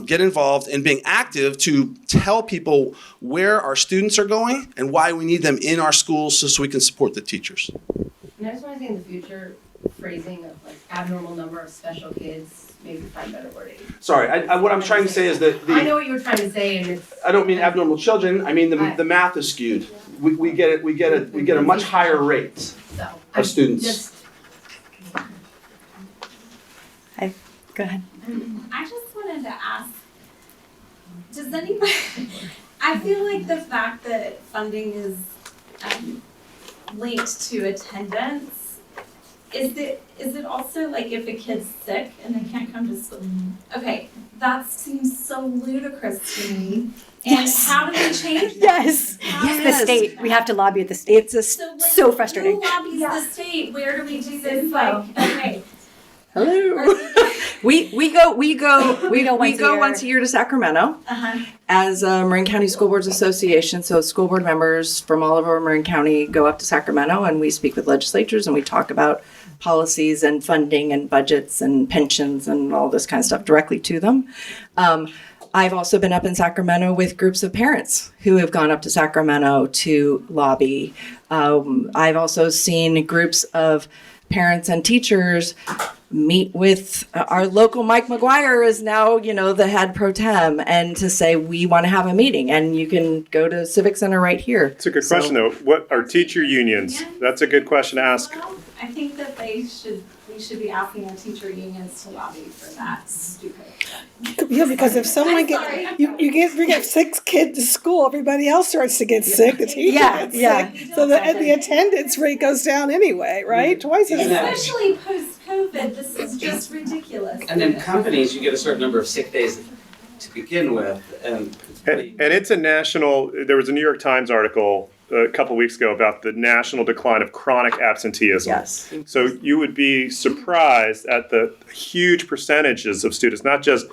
get involved in being active to tell people where our students are going and why we need them in our schools so we can support the teachers. I just want to think in the future, phrasing of like abnormal number of special kids maybe find better wording. Sorry, what I'm trying to say is that I know what you were trying to say, and it's. I don't mean abnormal children. I mean the math is skewed. We get a much higher rate of students. Go ahead. I just wanted to ask, does anybody, I feel like the fact that funding is linked to attendance, is it also like if a kid's sick and they can't come to school? Okay, that seems so ludicrous to me. And how do we change that? Yes. The state. We have to lobby at the state. It's so frustrating. Who lobbies the state? Where do we do this? Like, okay. Hello. We go once a year to Sacramento as a Marin County School Boards Association. So school board members from all over Marin County go up to Sacramento, and we speak with legislatures and we talk about policies and funding and budgets and pensions and all this kind of stuff directly to them. I've also been up in Sacramento with groups of parents who have gone up to Sacramento to lobby. I've also seen groups of parents and teachers meet with our local Mike McGuire is now, the head pro tem, and to say, we want to have a meeting, and you can go to Civic Center right here. It's a good question though. What are teacher unions? That's a good question to ask. Well, I think that we should be asking our teacher unions to lobby for that stupid. Yeah, because if someone you get 6 kids to school, everybody else starts to get sick. The teacher gets sick, so the attendance rate goes down anyway, right? Twice as much. Especially post-COVID, this is just ridiculous. And then companies, you get a certain number of sick days to begin with, and it's a national. There was a New York Times article a couple weeks ago about the national decline of chronic absenteeism. Yes. So you would be surprised at the huge percentages of students, not just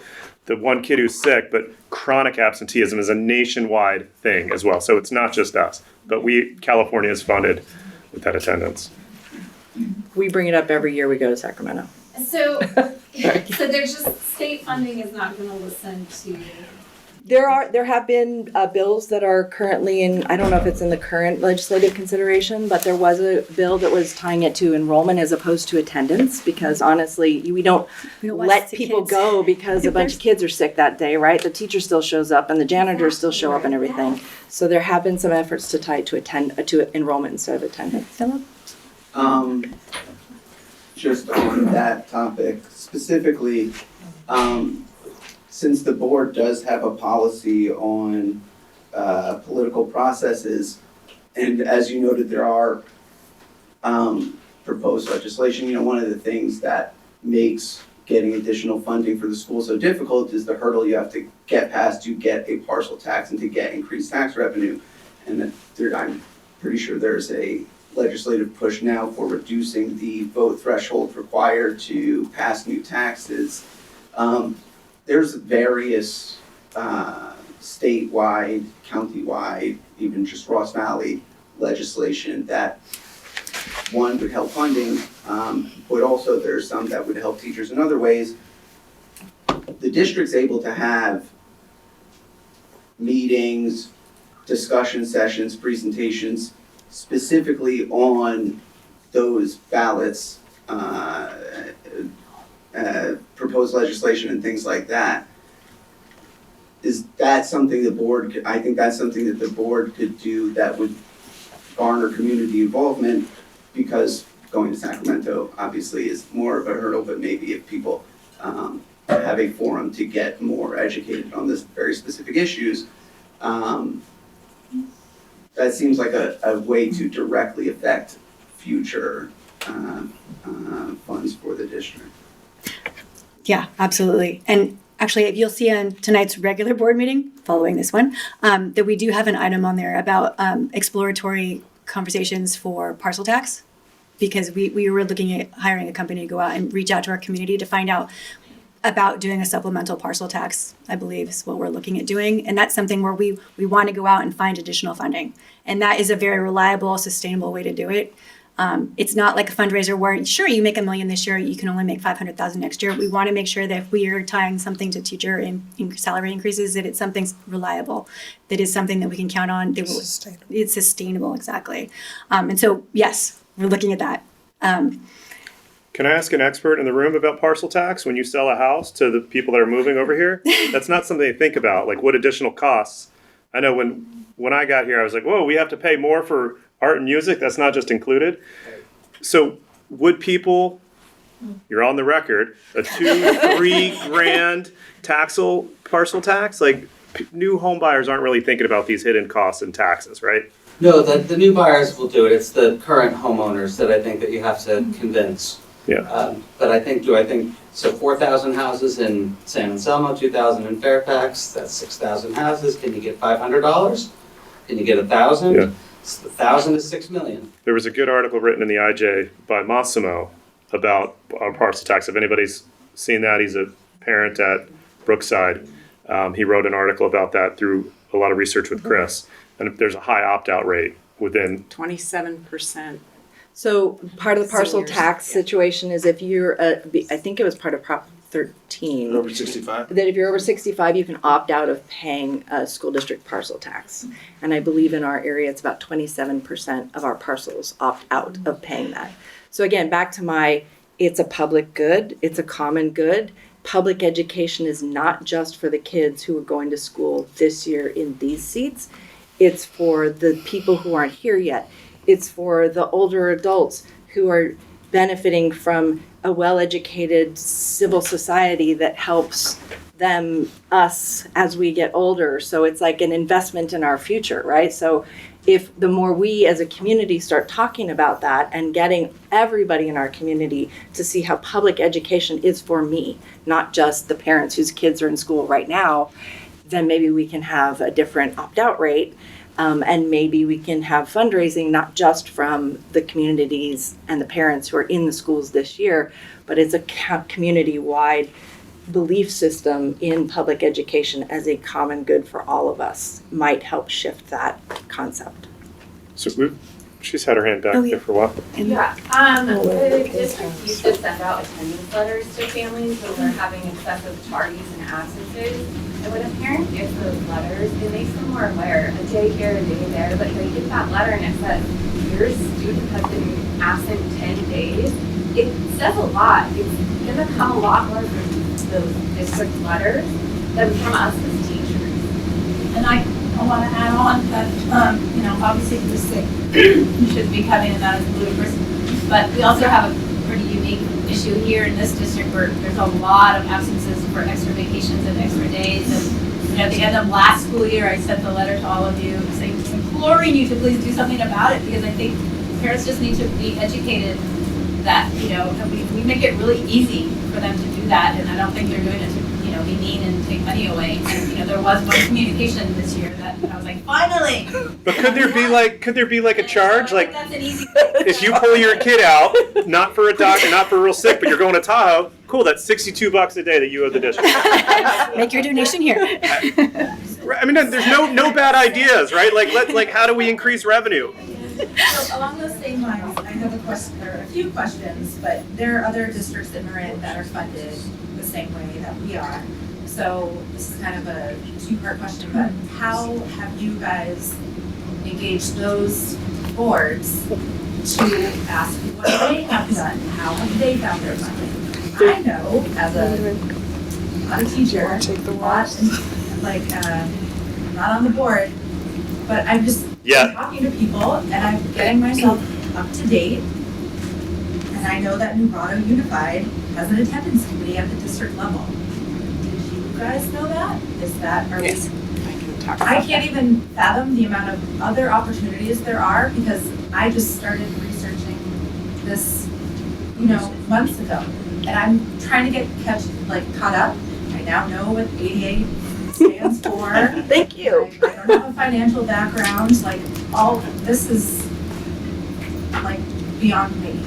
the one kid who's sick, but chronic absenteeism is a nationwide thing as well. So it's not just us, but California is funded with that attendance. We bring it up every year we go to Sacramento. So there's just state funding is not going to listen to. There have been bills that are currently in, I don't know if it's in the current legislative consideration, but there was a bill that was tying it to enrollment as opposed to attendance, because honestly, we don't let people go because a bunch of kids are sick that day, right? The teacher still shows up and the janitors still show up and everything. So there have been some efforts to tie it to enrollment instead of attendance. Philip? Just on that topic specifically, since the board does have a policy on political processes, and as you noted, there are proposed legislation, one of the things that makes getting additional funding for the school so difficult is the hurdle you have to get past to get a parcel tax and to get increased tax revenue. And I'm pretty sure there's a legislative push now for reducing the vote threshold required to pass new taxes. There's various statewide, countywide, even just Ross Valley legislation that one would help funding, but also there's some that would help teachers in other ways. The district's able to have meetings, discussion sessions, presentations specifically on those ballots, proposed legislation and things like that. Is that something I think that's something that the board could do that would garner community involvement, because going to Sacramento obviously is more of a hurdle, but maybe if people have a forum to get more educated on this very specific issues, that seems like a way to directly affect future funds for the district. Yeah, absolutely. And actually, if you'll see on tonight's regular board meeting, following this one, that we do have an item on there about exploratory conversations for parcel tax, because we were looking at hiring a company to go out and reach out to our community to find out about doing a supplemental parcel tax, I believe is what we're looking at doing. And that's something where we want to go out and find additional funding. And that is a very reliable, sustainable way to do it. It's not like a fundraiser where, sure, you make $1 million this year, you can only make $500,000 next year. We want to make sure that if we are tying something to teacher salary increases, that it's something reliable, that is something that we can count on. It's sustainable, exactly. And so, yes, we're looking at that. Can I ask an expert in the room about parcel tax when you sell a house to the people that are moving over here? That's not something they think about, like what additional costs. I know when I got here, I was like, whoa, we have to pay more for art and music? That's not just included. So would people, you're on the record, a $2-3 grand parcel tax? Like new home buyers aren't really thinking about these hidden costs and taxes, right? No, the new buyers will do it. It's the current homeowners that I think that you have to convince. Yeah. But I think 4,000 houses in San Anselmo, 2,000 in Fairfax, that's 6,000 houses. Can you get $500? Can you get 1,000? Yeah. 1,000 is 6 million. There was a good article written in the IJ by Massimo about our parcel tax. If anybody's seen that, he's a parent at Brookside. He wrote an article about that through a lot of research with Chris. And there's a high opt-out rate within 27%. So part of the parcel Seniors. tax situation is if you're, I think it was part of Prop 13. Over 65? That if you're over 65, you can opt out of paying a school district parcel tax. And I believe in our area, it's about 27% of our parcels opt out of paying that. So again, back to it's a public good, it's a common good. Public education is not just for the kids who are going to school this year in these seats. It's for the people who aren't here yet. It's for the older adults who are benefiting from a well-educated civil society that helps us as we get older. So it's like an investment in our future, right? So if the more we as a community start talking about that and getting everybody in our community to see how public education is for me, not just the parents whose kids are in school right now, then maybe we can have a different opt-out rate. And maybe we can have fundraising not just from the communities and the parents who are in the schools this year, but it's a community-wide belief system in public education as a common good for all of us might help shift that concept. So she's had her hand back there for a while. Yeah, the district used to send out attendance letters to families when they're having excessive tardies and absences. And when a parent gets those letters, it makes them more aware, a day here, a day there, but they get that letter and it says, your student has been absent 10 days. It says a lot. It's gonna come a lot more from those district letters than from us as teachers. And I want to add on that, obviously if you're sick, you shouldn't be coming, and that is ludicrous. But we also have a pretty unique issue here in this district where there's a lot of absences for extra vacations and extra days. And at the end of last school year, I sent the letter to all of you saying, imploring you to please do something about it, because I think parents just need to be educated that, we make it really easy for them to do that, and I don't think they're doing it to, be mean and take money away. And, there was one communication this year that I was like, finally! But could there be like a charge? Like That's an easy if you pull your kid out, not for a doctor, not for real sick, but you're going to Tahoe, cool, that's $62 a day that you owe the district. Make your donation here. I mean, there's no bad ideas, right? Like how do we increase revenue? So along those same lines, I have a question, or a few questions, but there are other districts in Marin that are funded the same way that we are. So this is kind of a two-part question, but how have you guys engaged those boards to ask what they have done? How have they found their funding? I know as a teacher, not on the board, but I'm just talking to people and I'm getting myself up to date. And I know that Nubrado Unified has an attendance committee at the district level. Did you guys know that? Yes. I can't even fathom the amount of other opportunities there are, because I just started researching this, months ago. And I'm trying to get caught up. I now know what ADA stands for. Thank you. I don't have a financial background. All this is beyond me.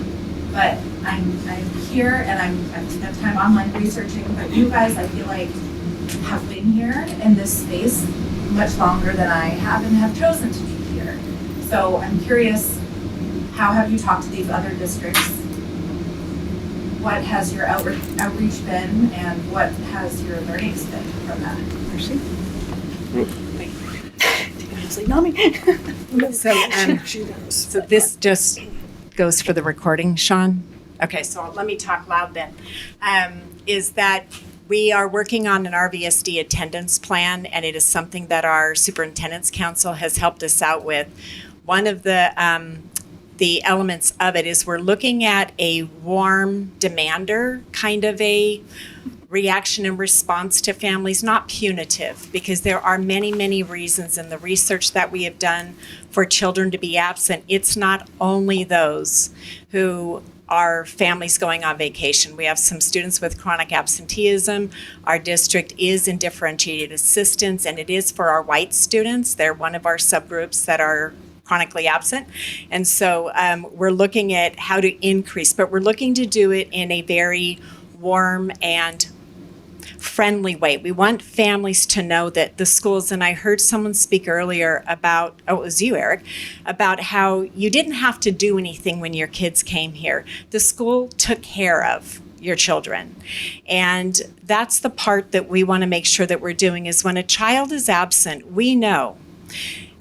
But I'm here and I've spent time online researching. But you guys, I feel like, have been here in this space much longer than I have and have chosen to be here. So I'm curious, how have you talked to these other districts? What has your outreach been, and what has your learnings been from that? So this just goes for the recording, Sean. Okay, so let me talk loud then. Is that we are working on an RVSD attendance plan, and it is something that our Superintendent's Council has helped us out with. One of the elements of it is we're looking at a warm demander kind of a reaction and response to families, not punitive, because there are many, many reasons in the research that we have done for children to be absent. It's not only those who are families going on vacation. We have some students with chronic absenteeism. Our district is in differentiated assistance, and it is for our white students. They're one of our subgroups that are chronically absent. And so we're looking at how to increase, but we're looking to do it in a very warm and friendly way. We want families to know that the schools, and I heard someone speak earlier about, it was you, Eric, about how you didn't have to do anything when your kids came here. The school took care of your children. And that's the part that we want to make sure that we're doing is when a child is absent, we know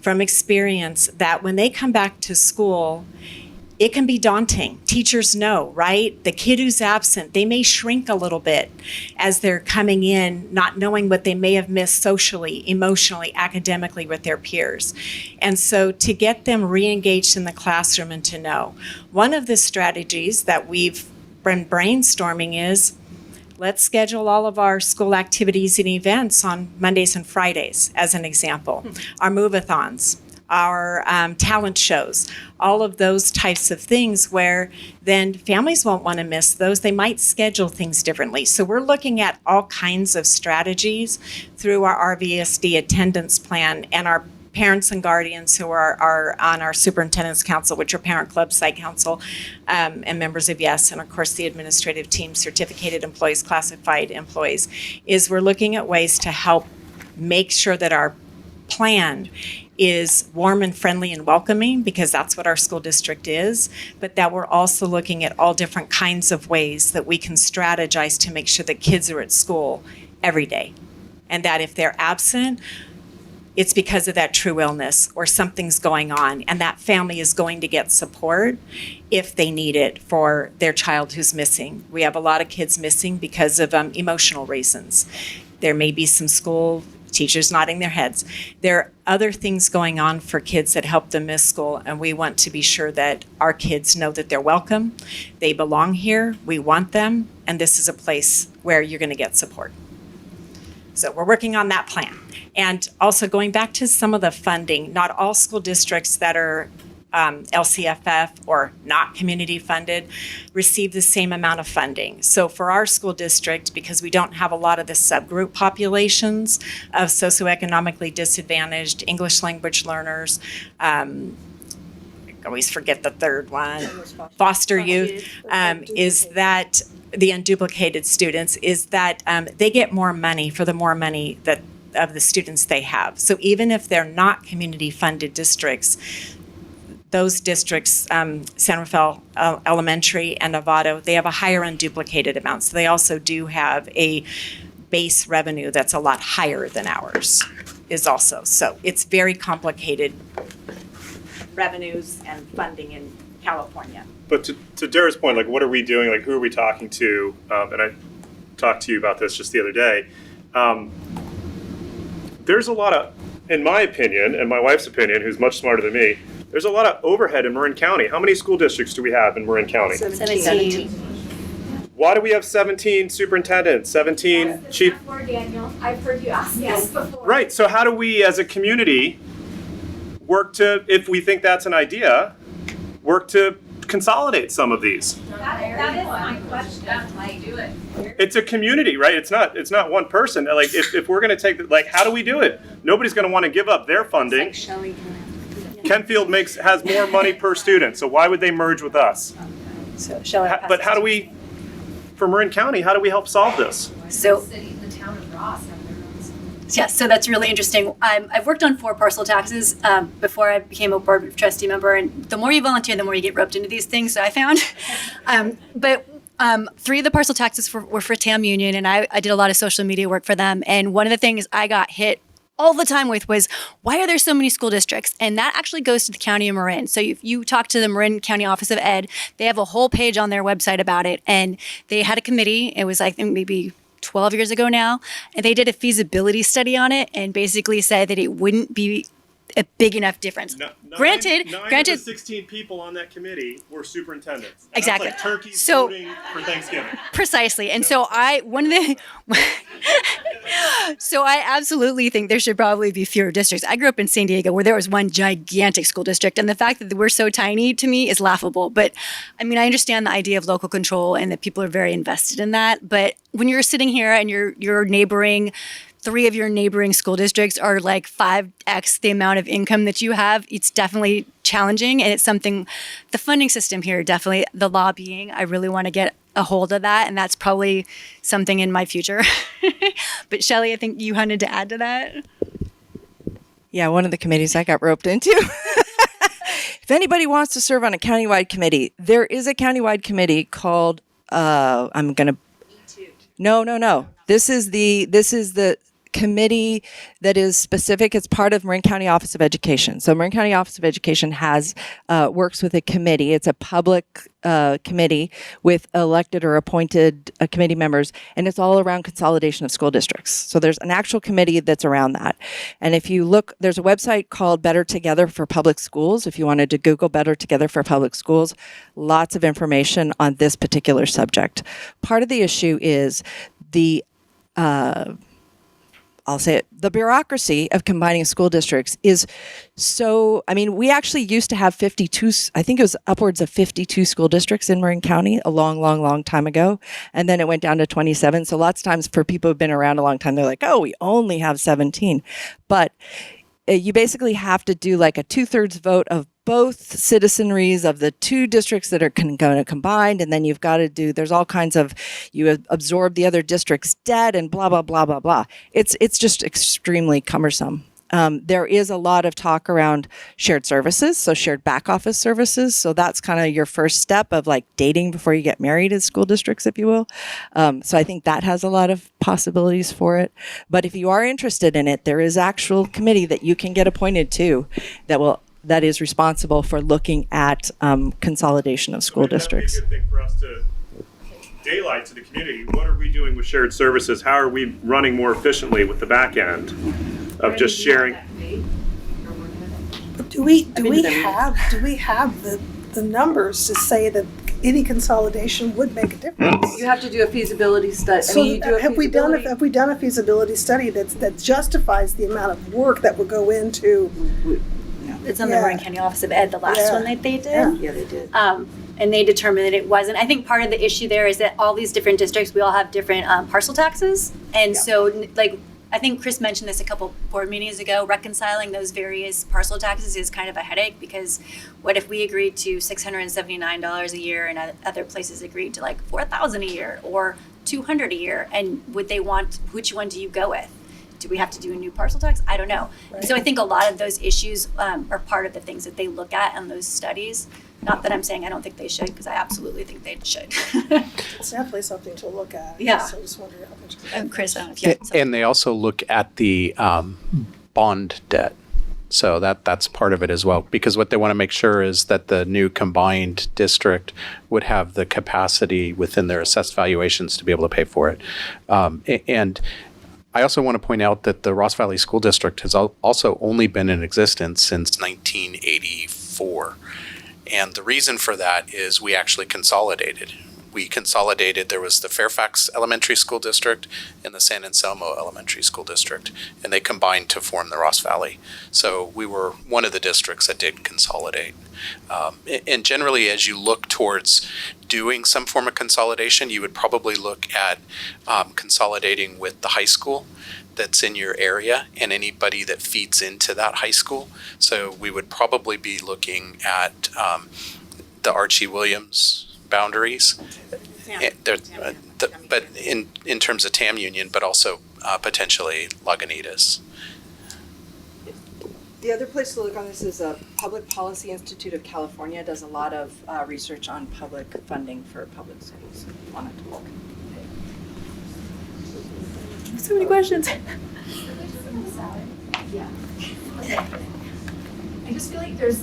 from experience that when they come back to school, it can be daunting. Teachers know, right? The kid who's absent, they may shrink a little bit as they're coming in, not knowing what they may have missed socially, emotionally, academically with their peers. And so to get them re-engaged in the classroom and to know, one of the strategies that we've been brainstorming is, let's schedule all of our school activities and events on Mondays and Fridays, as an example. Our move-a-thons, our talent shows, all of those types of things where then families won't want to miss those. They might schedule things differently. So we're looking at all kinds of strategies through our RVSD attendance plan and our parents and guardians who are on our Superintendent's Council, which are Parent Club, Site Council, and members of YES, and of course the administrative team, certificated employees, classified employees, is we're looking at ways to help make sure that our plan is warm and friendly and welcoming, because that's what our school district is, but that we're also looking at all different kinds of ways that we can strategize to make sure that kids are at school every day. And that if they're absent, it's because of that true illness or something's going on, and that family is going to get support if they need it for their child who's missing. We have a lot of kids missing because of emotional reasons. There may be some school teachers nodding their heads. There are other things going on for kids that help them miss school, and we want to be sure that our kids know that they're welcome, they belong here, we want them, and this is a place where you're going to get support. So we're working on that plan. And also going back to some of the funding, not all school districts that are LCFF or not community funded receive the same amount of funding. So for our school district, because we don't have a lot of the subgroup populations of socioeconomically disadvantaged English language learners, I always forget the third one, foster youth, is that the unduplicated students, is that they get more money for the more money that of the students they have. So even if they're not community funded districts, those districts, San Rafael Elementary and Novato, they have a higher unduplicated amount. So they also do have a base revenue that's a lot higher than ours is also. So it's very complicated revenues and funding in California. But to Dara's point, like, what are we doing? Like, who are we talking to? And I talked to you about this just the other day. There's a lot of, in my opinion, and my wife's opinion, who's much smarter than me, there's a lot of overhead in Marin County. How many school districts do we have in Marin County? 17. Why do we have 17 superintendents, 17 chief? Before Daniel, I've heard you ask this before. Right, so how do we as a community work to, if we think that's an idea, work to consolidate some of these? That is my question. Like, do it. It's a community, right? It's not one person. Like, if we're going to take, like, how do we do it? Nobody's going to want to give up their funding. Kentfield has more money per student, so why would they merge with us? So But how do we, for Marin County, how do we help solve this? So the town of Ross have their own. Yes, so that's really interesting. I've worked on 4 parcel taxes before I became a board trustee member, and the more you volunteer, the more you get roped into these things, so I found. But 3 of the parcel taxes were for TAM Union, and I did a lot of social media work for them, and one of the things I got hit all the time with was, why are there so many school districts? And that actually goes to the County of Marin. So if you talk to the Marin County Office of Ed, they have a whole page on their website about it. And they had a committee. It was, I think, maybe 12 years ago now. And they did a feasibility study on it and basically said that it wouldn't be a big enough difference. Granted, Nine of the 16 people on that committee were superintendents. And Exactly. That's like turkeys So- voting for Thanksgiving. Precisely. And so I absolutely think there should probably be fewer districts. I grew up in San Diego where there was one gigantic school district, and the fact that we're so tiny to me is laughable. But I mean, I understand the idea of local control and that people are very invested in that. But when you're sitting here and you're neighboring, 3 of your neighboring school districts are like 5x the amount of income that you have, it's definitely challenging. And it's something, the funding system here, definitely the lobbying, I really want to get a hold of that. And that's probably something in my future. But Shelley, I think you wanted to add to that. Yeah, one of the committees I got roped into. If anybody wants to serve on a countywide committee, there is a countywide committee called, No. This is the committee that is specific. It's part of Marin County Office of Education. So Marin County Office of Education has works with a committee. It's a public committee with elected or appointed committee members, and it's all around consolidation of school districts. So there's an actual committee that's around that. And if you look, there's a website called Better Together for Public Schools. If you wanted to Google Better Together for Public Schools, lots of information on this particular subject. Part of the issue is the I'll say it, the bureaucracy of combining school districts is so, I mean, we actually used to have 52, I think it was upwards of 52 school districts in Marin County a long time ago. And then it went down to 27. So lots of times for people who've been around a long time, they're like, oh, we only have 17. But you basically have to do like a 2/3 vote of both citizenries of the 2 districts that are going to combine, and then you've got to do, there's all kinds of, you absorb the other district's debt and blah, blah, blah, blah, blah. It's just extremely cumbersome. There is a lot of talk around shared services, so shared back office services. So that's kind of your first step of like dating before you get married as school districts, if you will. So I think that has a lot of possibilities for it. But if you are interested in it, there is actual committee that you can get appointed to that is responsible for looking at consolidation of school districts. That'd be a good thing for us to daylight to the community. What are we doing with shared services? How are we running more efficiently with the back end of just sharing? Do we have the numbers to say that any consolidation would make a difference? You have to do a feasibility study. So I mean, you do a have we done a feasibility study that justifies the amount of work that would go into? It's on the Marin County Office of Ed, the last one that they did. Yeah, they did. And they determined that it wasn't. I think part of the issue there is that all these different districts, we all have different parcel taxes. And so, like, I think Chris mentioned this a couple board meetings ago, reconciling those various parcel taxes is kind of a headache, because what if we agreed to $679 a year and other places agreed to like $4,000 a year or $200 a year? And would they want, which one do you go with? Do we have to do a new parcel tax? I don't know. Right. So I think a lot of those issues are part of the things that they look at in those studies. Not that I'm saying I don't think they should, because I absolutely think they should. It's definitely something to look at. Yeah. So I just wonder how much. Chris, I don't know if you have something. And they also look at the bond debt. So that's part of it as well, because what they want to make sure is that the new combined district would have the capacity within their assessed valuations to be able to pay for it. And I also want to point out that the Ross Valley School District has also only been in existence since 1984. And the reason for that is we actually consolidated. There was the Fairfax Elementary School District and the San Anselmo Elementary School District, and they combined to form the Ross Valley. So we were one of the districts that did consolidate. And generally, as you look towards doing some form of consolidation, you would probably look at consolidating with the high school that's in your area and anybody that feeds into that high school. So we would probably be looking at the Archie Williams boundaries, but in terms of TAM Union, but also potentially Lagunitas. The other place to look on this is Public Policy Institute of California does a lot of research on public funding for public schools. Want to look. So many questions. Yeah. Okay. I just feel like there's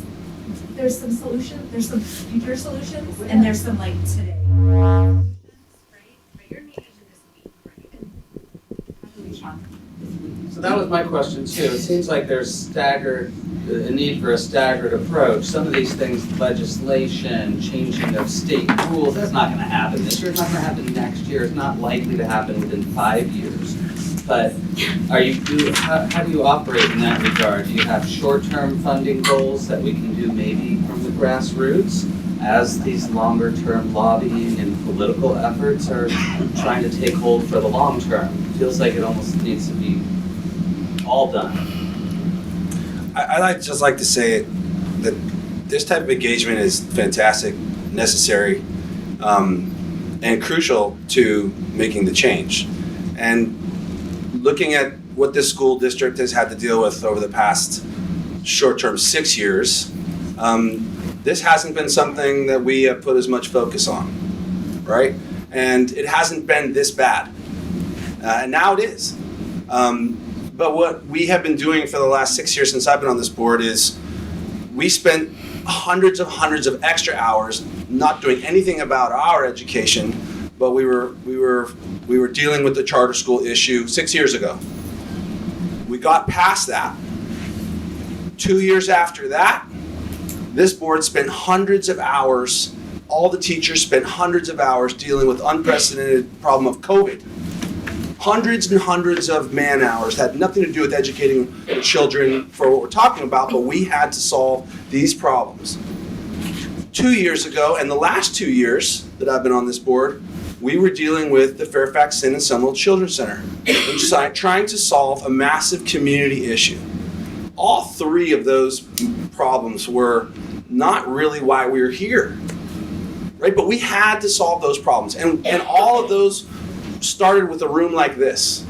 some solution, there's some future solutions, and there's some like today. So that was my question too. It seems like there's a need for a staggered approach. Some of these things, legislation, changing of state rules, that's not going to happen this year. It's not going to happen next year. It's not likely to happen within 5 years. But how do you operate in that regard? Do you have short-term funding goals that we can do maybe from the grassroots as these longer-term lobbying and political efforts are trying to take hold for the long term? It feels like it almost needs to be all done. I just like to say that this type of engagement is fantastic, necessary, and crucial to making the change. And looking at what this school district has had to deal with over the past short-term 6 years, this hasn't been something that we have put as much focus on, right? And it hasn't been this bad. And now it is. But what we have been doing for the last 6 years since I've been on this board is we spent hundreds of extra hours not doing anything about our education, but we were dealing with the charter school issue 6 years ago. We got past that. 2 years after that, this board spent hundreds of hours, all the teachers spent hundreds of hours dealing with unprecedented problem of COVID. Hundreds and hundreds of man hours, had nothing to do with educating the children for what we're talking about, but we had to solve these problems. 2 years ago, and the last 2 years that I've been on this board, we were dealing with the Fairfax Inn and Seminole Children's Center, trying to solve a massive community issue. All three of those problems were not really why we were here, right? But we had to solve those problems, and all of those started with a room like this.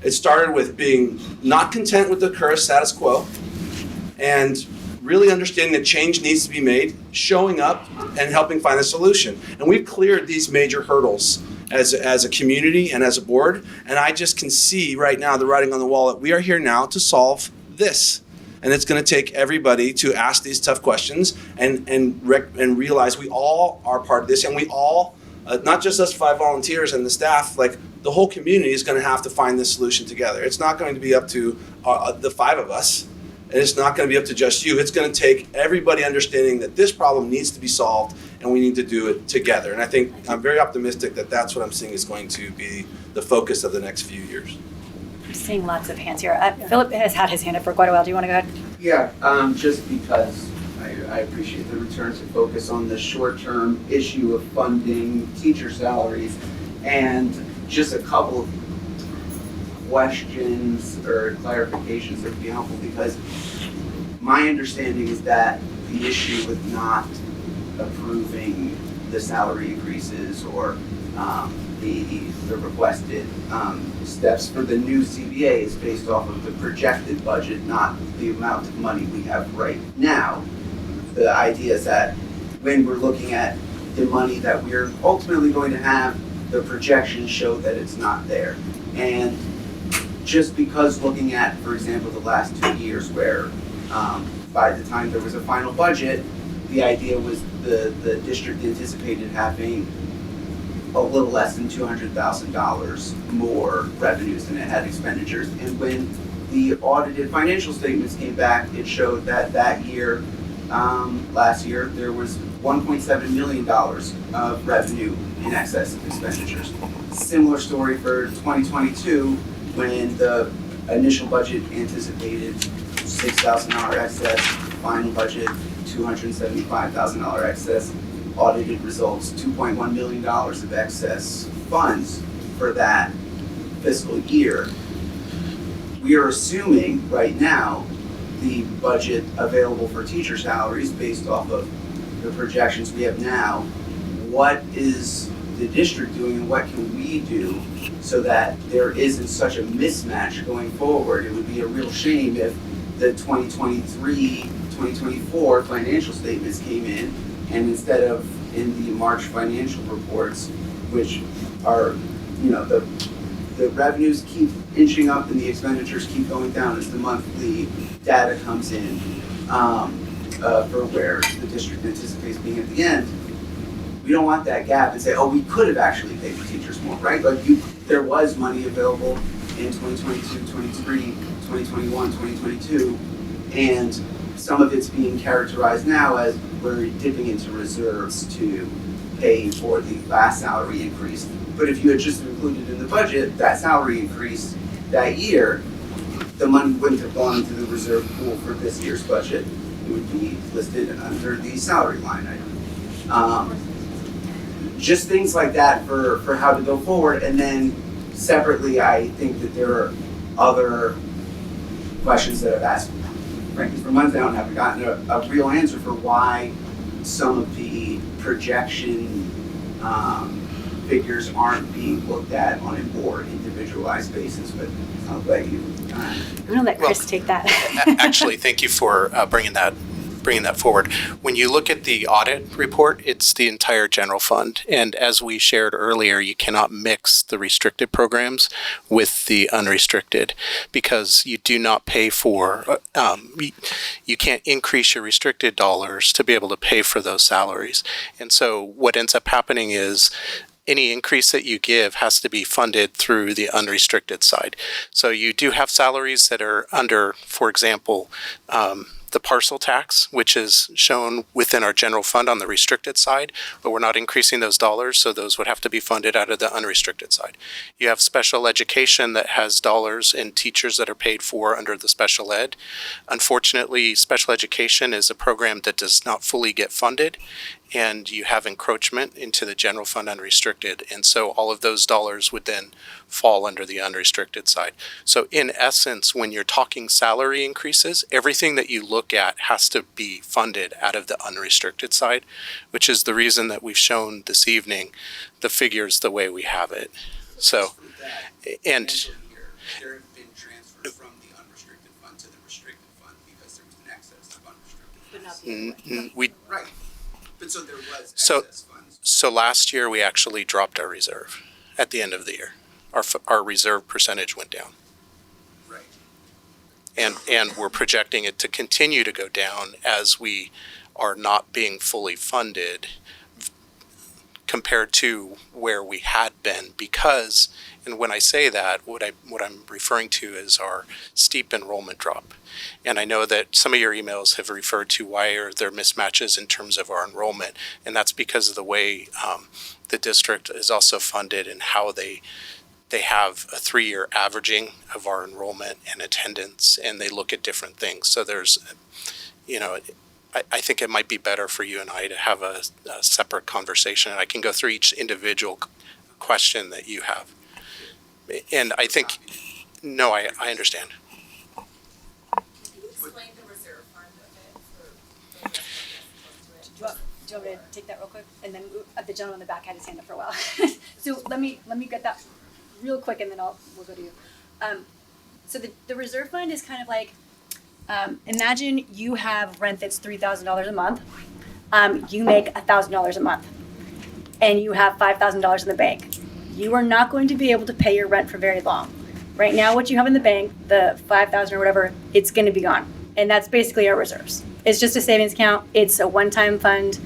It started with being not content with the current status quo and really understanding that change needs to be made, showing up and helping find a solution. And we've cleared these major hurdles as a community and as a board, and I just can see right now the writing on the wall that we are here now to solve this. And it's going to take everybody to ask these tough questions and realize we all are part of this, and we all, not just us 5 volunteers and the staff, like the whole community is going to have to find this solution together. It's not going to be up to the 5 of us, and it's not going to be up to just you. It's going to take everybody understanding that this problem needs to be solved, and we need to do it together. And I think I'm very optimistic that that's what I'm seeing is going to be the focus of the next few years. I'm seeing lots of hands here. Philip has had his hand up for quite a while. Do you want to go ahead? Yeah, just because I appreciate the return to focus on the short-term issue of funding teacher salaries, and just a couple of questions or clarifications that would be helpful, because my understanding is that the issue with not approving the salary increases or the requested steps for the new CBA is based off of the projected budget, not the amount of money we have right now. The idea is that when we're looking at the money that we're ultimately going to have, the projections show that it's not there. And just because looking at, for example, the last 2 years where by the time there was a final budget, the idea was the district anticipated having a little less than $200,000 more revenues than it had expenditures. And when the audited financial statements came back, it showed that year, last year, there was $1.7 million of revenue in excess of expenditures. Similar story for 2022, when the initial budget anticipated $6,000 excess, final budget $275,000 excess, audited results $2.1 million of excess funds for that fiscal year. We are assuming right now the budget available for teacher salaries based off of the projections we have now. What is the district doing and what can we do so that there isn't such a mismatch going forward? It would be a real shame if the 2023-2024 financial statements came in, and instead of in the March financial reports, which are, the revenues keep inching up and the expenditures keep going down as the monthly data comes in for where the district anticipates being at the end. We don't want that gap and say, oh, we could have actually paid the teachers more, right? Like there was money available in 2022, 23, 2021, 2022, and some of it's being characterized now as we're dipping into reserves to pay for the last salary increase. But if you had just included in the budget that salary increase that year, the money wouldn't have gone into the reserve pool for this year's budget. It would be listed under the salary line item. Just things like that for how to go forward. And then separately, I think that there are other questions that I've asked, frankly, for months now and haven't gotten a real answer for why some of the projection figures aren't being looked at on a more individualized basis, but I'll let you. I'm gonna let Chris take that. Actually, thank you for bringing that forward. When you look at the audit report, it's the entire general fund. And as we shared earlier, you cannot mix the restricted programs with the unrestricted because you do not pay for, you can't increase your restricted dollars to be able to pay for those salaries. And so what ends up happening is any increase that you give has to be funded through the unrestricted side. So you do have salaries that are under, for example, the parcel tax, which is shown within our general fund on the restricted side, but we're not increasing those dollars, so those would have to be funded out of the unrestricted side. You have special education that has dollars and teachers that are paid for under the special ed. Unfortunately, special education is a program that does not fully get funded, and you have encroachment into the general fund unrestricted, and so all of those dollars would then fall under the unrestricted side. So in essence, when you're talking salary increases, everything that you look at has to be funded out of the unrestricted side, which is the reason that we've shown this evening the figures the way we have it. So, and there have been transfers from the unrestricted fund to the restricted fund because there was an excess of unrestricted. Right. But so there was excess funds. So last year we actually dropped our reserve at the end of the year. Our reserve percentage went down. Right. And we're projecting it to continue to go down as we are not being fully funded compared to where we had been because, and when I say that, what I'm referring to is our steep enrollment drop. And I know that some of your emails have referred to why are there mismatches in terms of our enrollment, and that's because of the way the district is also funded and how they have a 3-year averaging of our enrollment and attendance, and they look at different things. So there's, I think it might be better for you and I to have a separate conversation, and I can go through each individual question that you have. And I think, no, I understand. Explain the reserve fund of it. Do you want me to take that real quick? And then the gentleman in the back had his hand up for a while. So let me get that real quick, and then we'll go to you. So the reserve fund is kind of like, imagine you have rent that's $3,000 a month. You make $1,000 a month, and you have $5,000 in the bank. You are not going to be able to pay your rent for very long. Right now, what you have in the bank, the $5,000 or whatever, it's going to be gone, and that's basically our reserves. It's just a savings account. It's a one-time fund.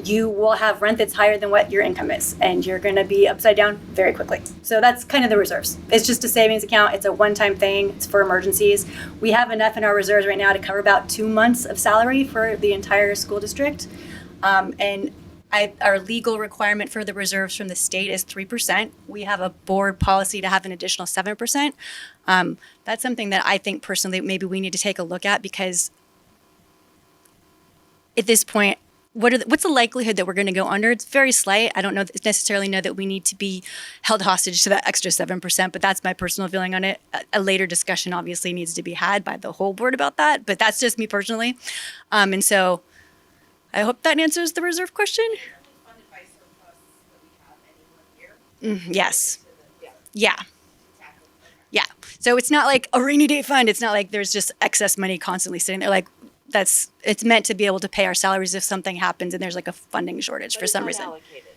You will have rent that's higher than what your income is, and you're going to be upside down very quickly. So that's kind of the reserves. It's just a savings account. It's a one-time thing. It's for emergencies. We have enough in our reserves right now to cover about 2 months of salary for the entire school district. And our legal requirement for the reserves from the state is 3%. We have a board policy to have an additional 7%. That's something that I think personally maybe we need to take a look at, because at this point, what's the likelihood that we're going to go under? It's very slight. I don't necessarily know that we need to be held hostage to that extra 7%, but that's my personal feeling on it. A later discussion obviously needs to be had by the whole board about that, but that's just me personally. And so I hope that answers the reserve question. Yes. Yeah. Yeah. So it's not like a rainy day fund. It's not like there's just excess money constantly sitting there. Like, it's meant to be able to pay our salaries if something happens and there's like a funding shortage for some reason.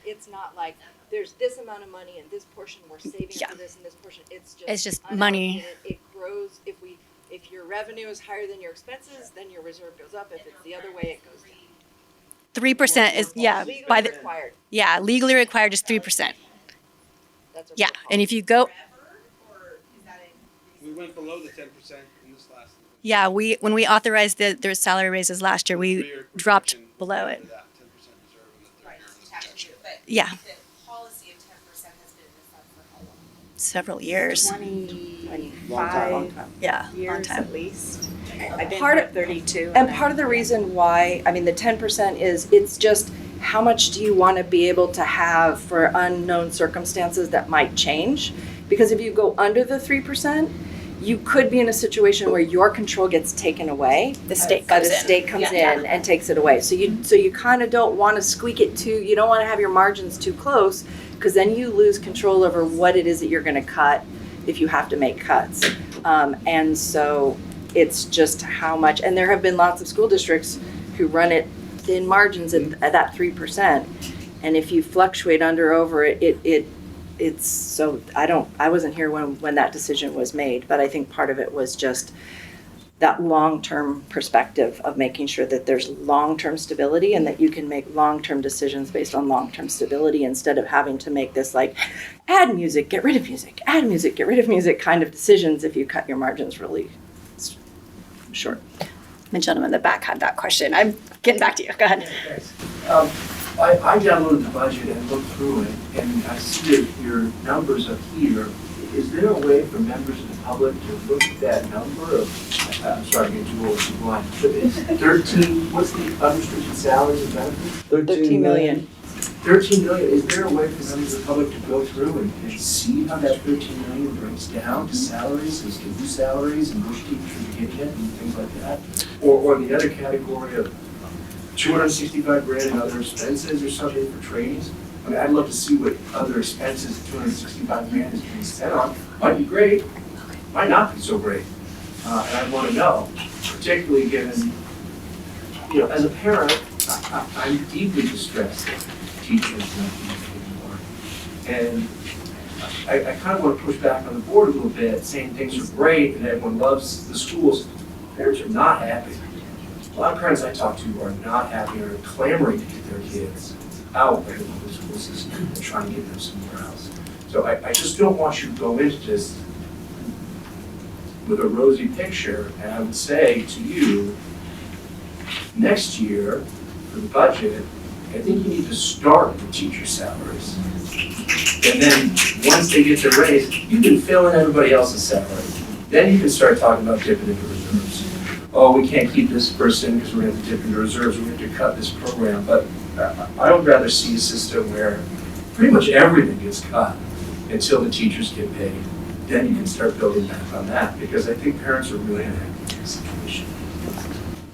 It's not like there's this amount of money and this portion we're saving for this and this portion. It's just money. It grows. If your revenue is higher than your expenses, then your reserve goes up. If it's the other way, it goes down. 3% is Legally required. Legally required is 3%. Yeah, and if you go, We went below the 10% in this last. yeah, when we authorized their salary raises last year, we dropped below it. Yeah. The policy of 10% has been in effect for how long? Several years. 25 long time. years at least. I've been Part here of- 32. And part of the reason why, I mean, the 10% is, it's just how much do you want to be able to have for unknown circumstances that might change? Because if you go under the 3%, you could be in a situation where your control gets taken away. The state But comes the in. state comes in and takes it away. So you kind of don't want to squeak it you don't want to have your margins too close, because then you lose control over what it is that you're going to cut if you have to make cuts. And so it's just how much, and there have been lots of school districts who run it thin margins at that 3%. And if you fluctuate under or over it's so I wasn't here when that decision was made, but I think part of it was just that long-term perspective of making sure that there's long-term stability and that you can make long-term decisions based on long-term stability instead of having to make this like add music, get rid of music, add music, get rid of music kind of decisions if you cut your margins really short. The gentleman in the back had that question. I'm getting back to you. Go ahead. I downloaded the budget and looked through it, and I see that your numbers up here. Is there a way for members of the public to look at that number of, I'm sorry, I'm getting too old to blind, but it's 13, what's the unrestricted salaries and benefits? 13 million. 13 million, is there a way for members of the public to go through and see how that 13 million breaks down to salaries, as to new salaries and which teachers are getting it and things like that? Or the other category of 265 grand in other expenses or something for trainings? I mean, I'd love to see what other expenses 265 grand is being spent on. Might be great, might not be so great. And I want to know, particularly given, as a parent, I'm deeply distressed that teachers don't teach anymore. And I kind of want to push back on the board a little bit, saying things are great and everyone loves the schools. Parents are not happy. A lot of parents I talk to are not happy or clamoring to get their kids out of the public school system and trying to get them somewhere else. So I just don't want you to go into this with a rosy picture. And I would say to you, next year for the budget, I think you need to start with teacher salaries. And then once they get their raise, you can fill in everybody else's salary. Then you can start talking about dipping into reserves. Oh, we can't keep this person because we're going to dip into reserves, we're going to cut this program. But I would rather see a system where pretty much everything gets cut until the teachers get paid. Then you can start building back on that, because I think parents are really unhappy with the situation.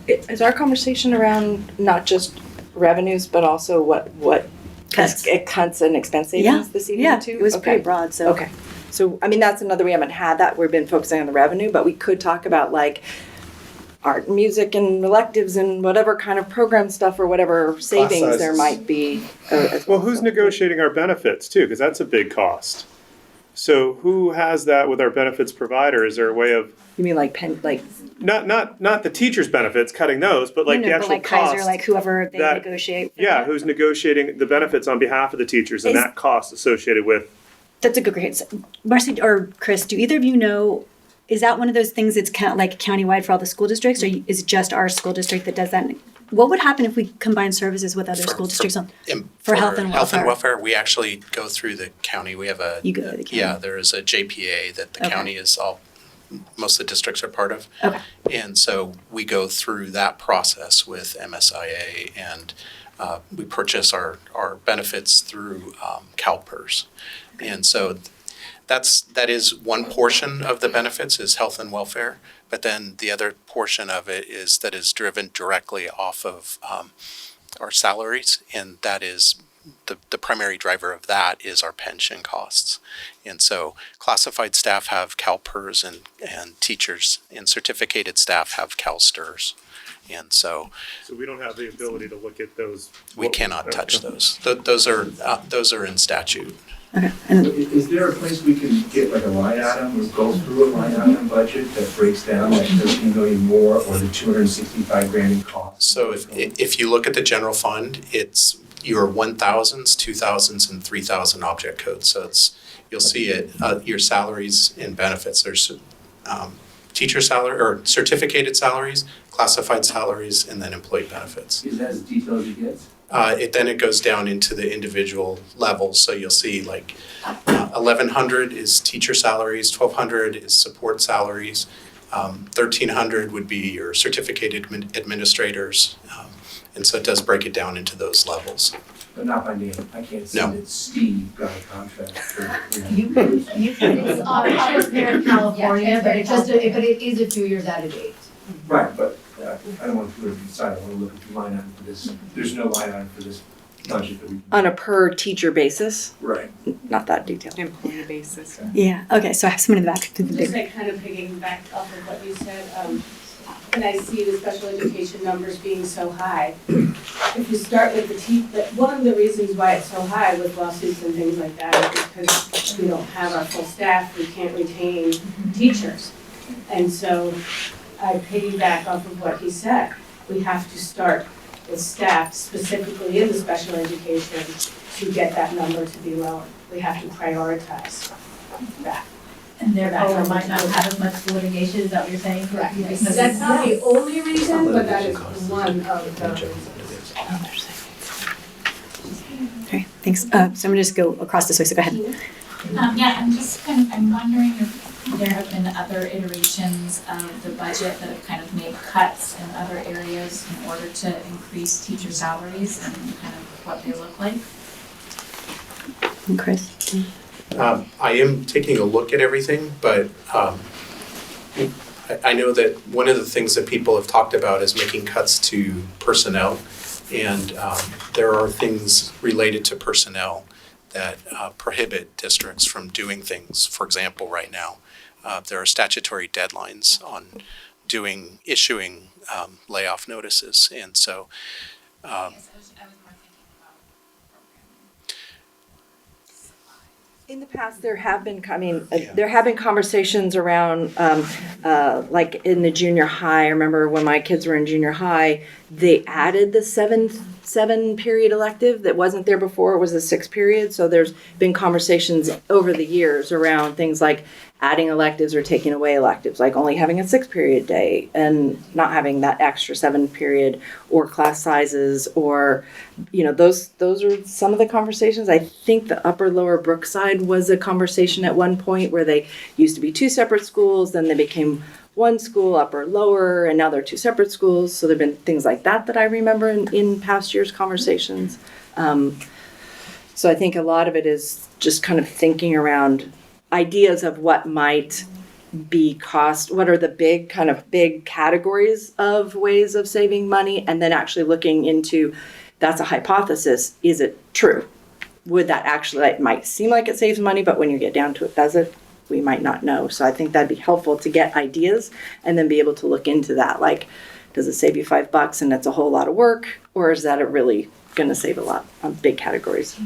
Is our conversation around not just revenues, but also what Cuts. Cuts and expense savings this evening too? It was pretty broad. So Okay. So, I mean, that's another, we haven't had that. We've been focusing on the revenue, but we could talk about like art and music and electives and whatever kind of program stuff or whatever savings there sizes. might be. Well, who's negotiating our benefits too? Because that's a big cost. So who has that with our benefits provider? Is there a way of You mean like not the teachers' benefits, cutting those, but like the actual like cost? Kaiser, like whoever they that- negotiate. Yeah, who's negotiating the benefits on behalf of the teachers and Is- that cost associated with? That's a good great. Marcy or Chris, do either of you know? Is that one of those things that's like countywide for all the school districts, or is it just our school district that does that? What would happen if we combine services with other school districts for health and welfare? Health and welfare, we actually go through the county. We have a You go to the county. Yeah, there is a JPA that the Okay. county is most of the districts are part of. Okay. And so we go through that process with MSIA, and we purchase our benefits through CalPERS. And so that is one portion of the benefits is health and welfare, but then the other portion of it is driven directly off of our salaries, and that is the primary driver of that is our pension costs. And so classified staff have CalPERS and teachers, and certificated staff have CalSTRS. And so we don't have the ability to look at those. we cannot touch those. Those are in statute. Okay. Is there a place we can get like a line item or go through a line item budget that breaks down like 13 million more or the 265 grand in costs? So if you look at the general fund, it's your 1000s, 2000s, and 3000 object codes. So you'll see it, your salaries and benefits. There's teacher salary or certificated salaries, classified salaries, and then employee benefits. Is that as detailed as it gets? Then it goes down into the individual levels. So you'll see like 1100 is teacher salaries, 1200 is support salaries, 1300 would be your certificated administrators. And so it does break it down into those levels. But not by name. I can't see that Steve got a contract for. It's all there in California, but it is a few years out of date. Right, but I don't want to put it aside. I want to look at the line item for this. There's no line item for this budget that we. On a per teacher basis? Right. Not that detailed. Employee basis. Okay. Yeah, okay, so I have someone in the back. Just like kind of piggyback off of what you said, and I see the special education numbers being so high. If you start with one of the reasons why it's so high with lawsuits and things like that is because we don't have our full staff, we can't retain teachers. And so I piggyback off of what he said. We have to start with staff specifically in the special education to get that number to be lower. We have to prioritize that. And therefore might not have as much litigation, is that what you're saying? Correct. Because That's not the only reason, but that is one of the reasons. Okay, thanks. So I'm gonna just go across this way, so go ahead. Yeah, I'm wondering if there have been other iterations of the budget that have kind of made cuts in other areas in order to increase teacher salaries and kind of what they look like. And Chris? I am taking a look at everything, but I know that one of the things that people have talked about is making cuts to personnel, and there are things related to personnel that prohibit districts from doing things. For example, right now, there are statutory deadlines on issuing layoff notices, and so In the past, there have been conversations around, like in the junior high. I remember when my kids were in junior high, they added the seven period elective that wasn't there before. It was a 6 period. So there's been conversations over the years around things like adding electives or taking away electives, like only having a 6 period day and not having that extra 7 period, or class sizes, or, those are some of the conversations. I think the Upper Lower Brookside was a conversation at one point where they used to be 2 separate schools, then they became 1 school, Upper Lower, and now they're 2 separate schools. So there've been things like that I remember in past years' conversations. So I think a lot of it is just kind of thinking around ideas of what might be cost, what are the big categories of ways of saving money, and then actually looking into, that's a hypothesis, is it true? Would that actually, it might seem like it saves money, but when you get down to it, does it? We might not know. So I think that'd be helpful to get ideas and then be able to look into that. Like, does it save you $5 and it's a whole lot of work, or is that it really going to save a lot on big categories?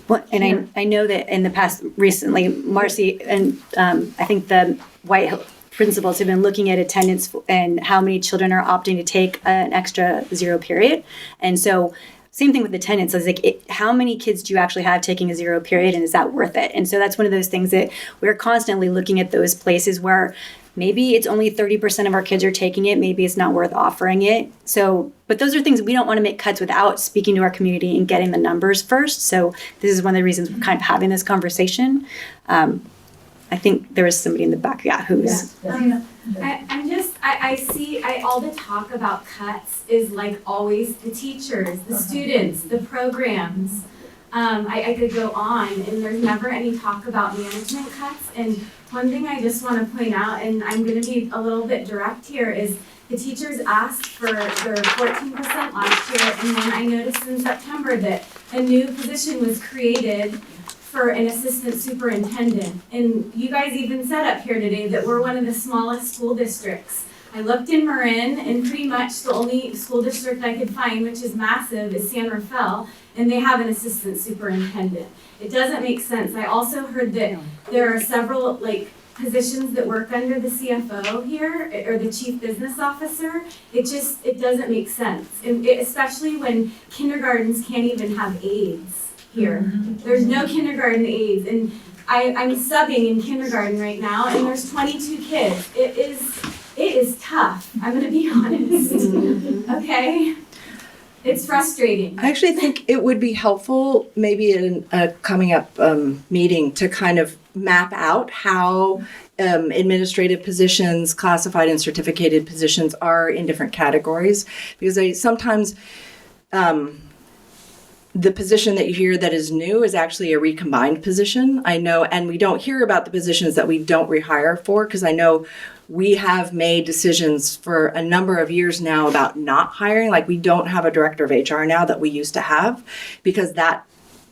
Well, and I know that in the past, recently, Marcy and I think the White Hill principals have been looking at attendance and how many children are opting to take an extra 0 period. And so same thing with attendance. It's like, how many kids do you actually have taking a 0 period, and is that worth it? And so that's one of those things that we're constantly looking at, those places where maybe it's only 30% of our kids are taking it. Maybe it's not worth offering it. So, but those are things we don't want to make cuts without speaking to our community and getting the numbers first. So this is one of the reasons we're kind of having this conversation. I think there was somebody in the back, who's... I see all the talk about cuts is like always the teachers, the students, the programs. I could go on, and there's never any talk about management cuts. And one thing I just want to point out, and I'm going to be a little bit direct here, is The teachers asked for their 14% last year, and then I noticed in September that a new position was created for an assistant superintendent. And you guys even said up here today that we're one of the smallest school districts. I looked in Marin, and pretty much the only school district I could find, which is massive, is San Rafael, and they have an assistant superintendent. It doesn't make sense. I also heard that there are several positions that work under the CFO here, or the chief business officer. It doesn't make sense, and especially when kindergartens can't even have aides here. There's no kindergarten aides, and I'm subbing in kindergarten right now, and there's 22 kids. It is tough. I'm gonna be honest. Okay? It's frustrating. I actually think it would be helpful, maybe in a coming up meeting, to kind of map out how administrative positions, classified and certificated positions are in different categories. Because sometimes the position that you hear that is new is actually a recombined position. I know, and we don't hear about the positions that we don't rehire for, because I know we have made decisions for a number of years now about not hiring. Like, we don't have a director of HR now that we used to have, because that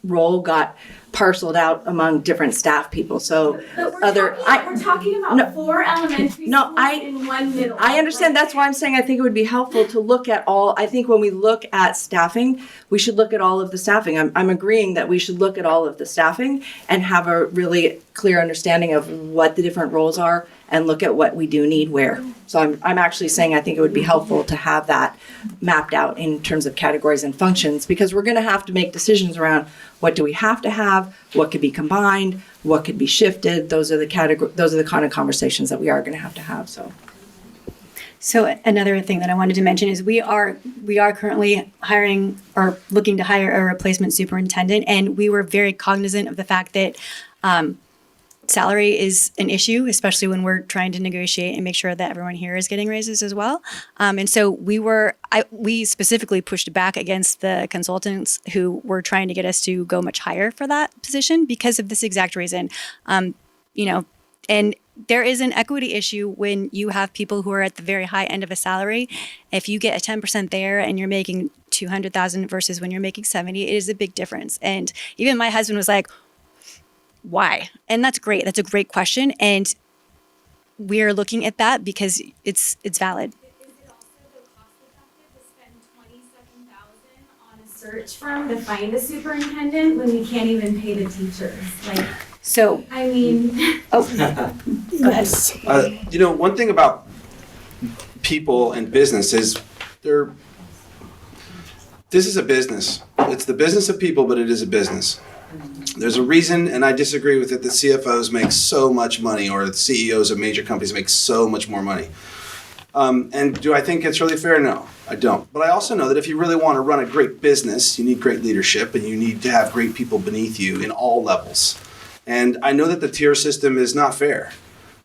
role got parceled out among different staff people. So But we're talking about 4 elementary schools and 1 middle. I understand. That's why I'm saying I think it would be helpful to look at all. I think when we look at staffing, we should look at all of the staffing. I'm agreeing that we should look at all of the staffing and have a really clear understanding of what the different roles are and look at what we do need where. So I'm actually saying I think it would be helpful to have that mapped out in terms of categories and functions, because we're going to have to make decisions around what do we have to have, what could be combined, what could be shifted. Those are the kind of conversations that we are going to have. So another thing that I wanted to mention is we are currently hiring or looking to hire a replacement superintendent, and we were very cognizant of the fact that salary is an issue, especially when we're trying to negotiate and make sure that everyone here is getting raises as well. And so we specifically pushed back against the consultants who were trying to get us to go much higher for that position because of this exact reason. And there is an equity issue when you have people who are at the very high end of a salary. If you get a 10% there and you're making $200,000 versus when you're making 70, it is a big difference. And even my husband was like, why? And that's great. That's a great question. And we're looking at that because it's valid. Is it also cost effective to spend $27,000 on a search firm to find a superintendent when we can't even pay the teachers? Go ahead. One thing about people and business is this is a business. It's the business of people, but it is a business. There's a reason, and I disagree with it, that CFOs make so much money, or the CEOs of major companies make so much more money. And do I think it's really fair? No, I don't. But I also know that if you really want to run a great business, you need great leadership, and you need to have great people beneath you in all levels. And I know that the tier system is not fair.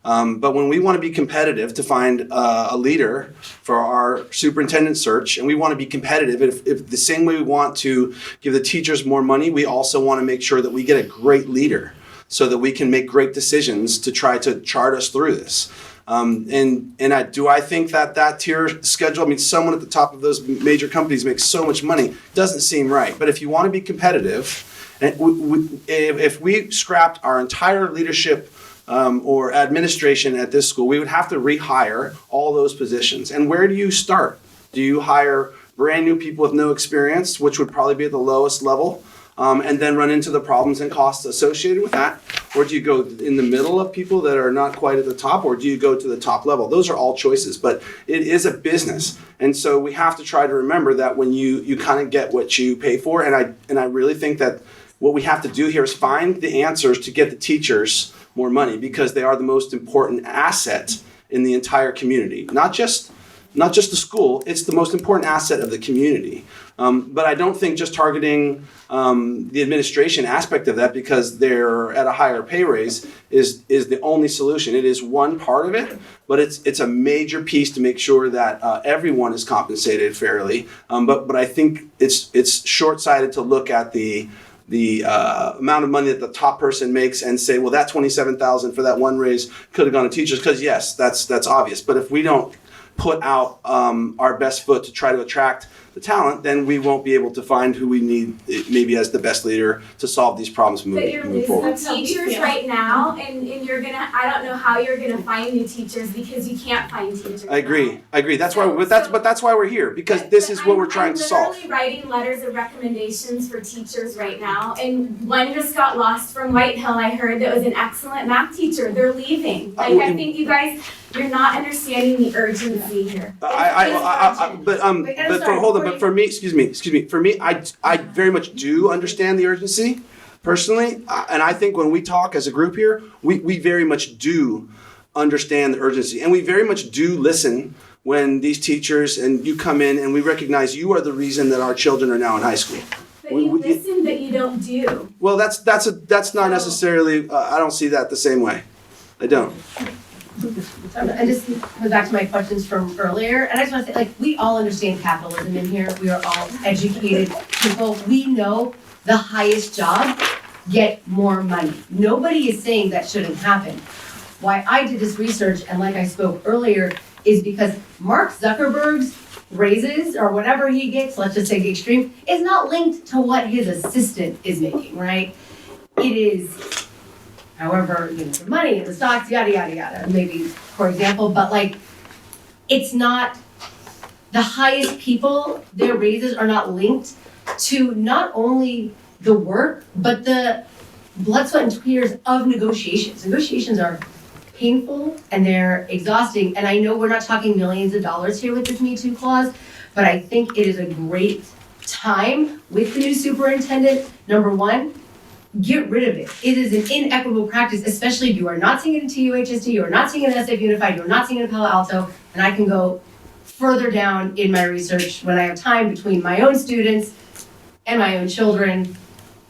But when we want to be competitive to find a leader for our superintendent search, and we want to be competitive, if the same way we want to give the teachers more money, we also want to make sure that we get a great leader so that we can make great decisions to try to chart us through this. Do I think that tier schedule, someone at the top of those major companies makes so much money, doesn't seem right. But if you want to be competitive, and if we scrapped our entire leadership or administration at this school, we would have to rehire all those positions. And where do you start? Do you hire brand new people with no experience, which would probably be at the lowest level, and then run into the problems and costs associated with that? Or do you go in the middle of people that are not quite at the top, or do you go to the top level? Those are all choices, but it is a business. And so we have to try to remember that when you kind of get what you pay for, and I really think that what we have to do here is find the answers to get the teachers more money, because they are the most important asset in the entire community. Not just the school, it's the most important asset of the community. But I don't think just targeting the administration aspect of that because they're at a higher pay raise is the only solution. It is one part of it, but it's a major piece to make sure that everyone is compensated fairly. But I think it's short-sighted to look at the amount of money that the top person makes and say, well, that $27,000 for that one raise could have gone to teachers, because yes, that's obvious. But if we don't put out our best foot to try to attract the talent, then we won't be able to find who we need maybe as the best leader to solve these problems moving forward. Teachers right now, and you're gonna, I don't know how you're gonna find new teachers because you can't find teachers. I agree. That's why. That's why we're here, because this is what we're trying to solve. I'm literally writing letters of recommendations for teachers right now, and one just got lost from White Hill. I heard that was an excellent math teacher. They're leaving. Like, I think you guys, you're not understanding the urgency here. But for me, excuse me. For me, I very much do understand the urgency, personally, and I think when we talk as a group here, we very much do understand the urgency, and we very much do listen when these teachers and you come in and we recognize you are the reason that our children are now in high school. But you listen, but you don't do. Well, that's not necessarily. I don't see that the same way. I don't. I just goes back to my questions from earlier, and I just want to say, like, we all understand capitalism in here. We are all educated people. We know the highest job get more money. Nobody is saying that shouldn't happen. Why I did this research, and like I spoke earlier, is because Mark Zuckerberg's raises, or whatever he gets, let's just say the extreme, is not linked to what his assistant is making, right? It is, however, the money and the stocks, yada, yada, yada, maybe, for example, but like, it's not, the highest people, their raises are not linked to not only the work, but the blood, sweat, and tears of negotiations. Negotiations are painful and they're exhausting, and I know we're not talking millions of dollars here with this Me Too clause, but I think it is a great time with the new superintendent. Number one, get rid of it. It is an inequitable practice, especially if you are not seeing it in TUHSD, you are not seeing it in SF Unified, you are not seeing it in Palo Alto, and I can go further down in my research when I have time between my own students and my own children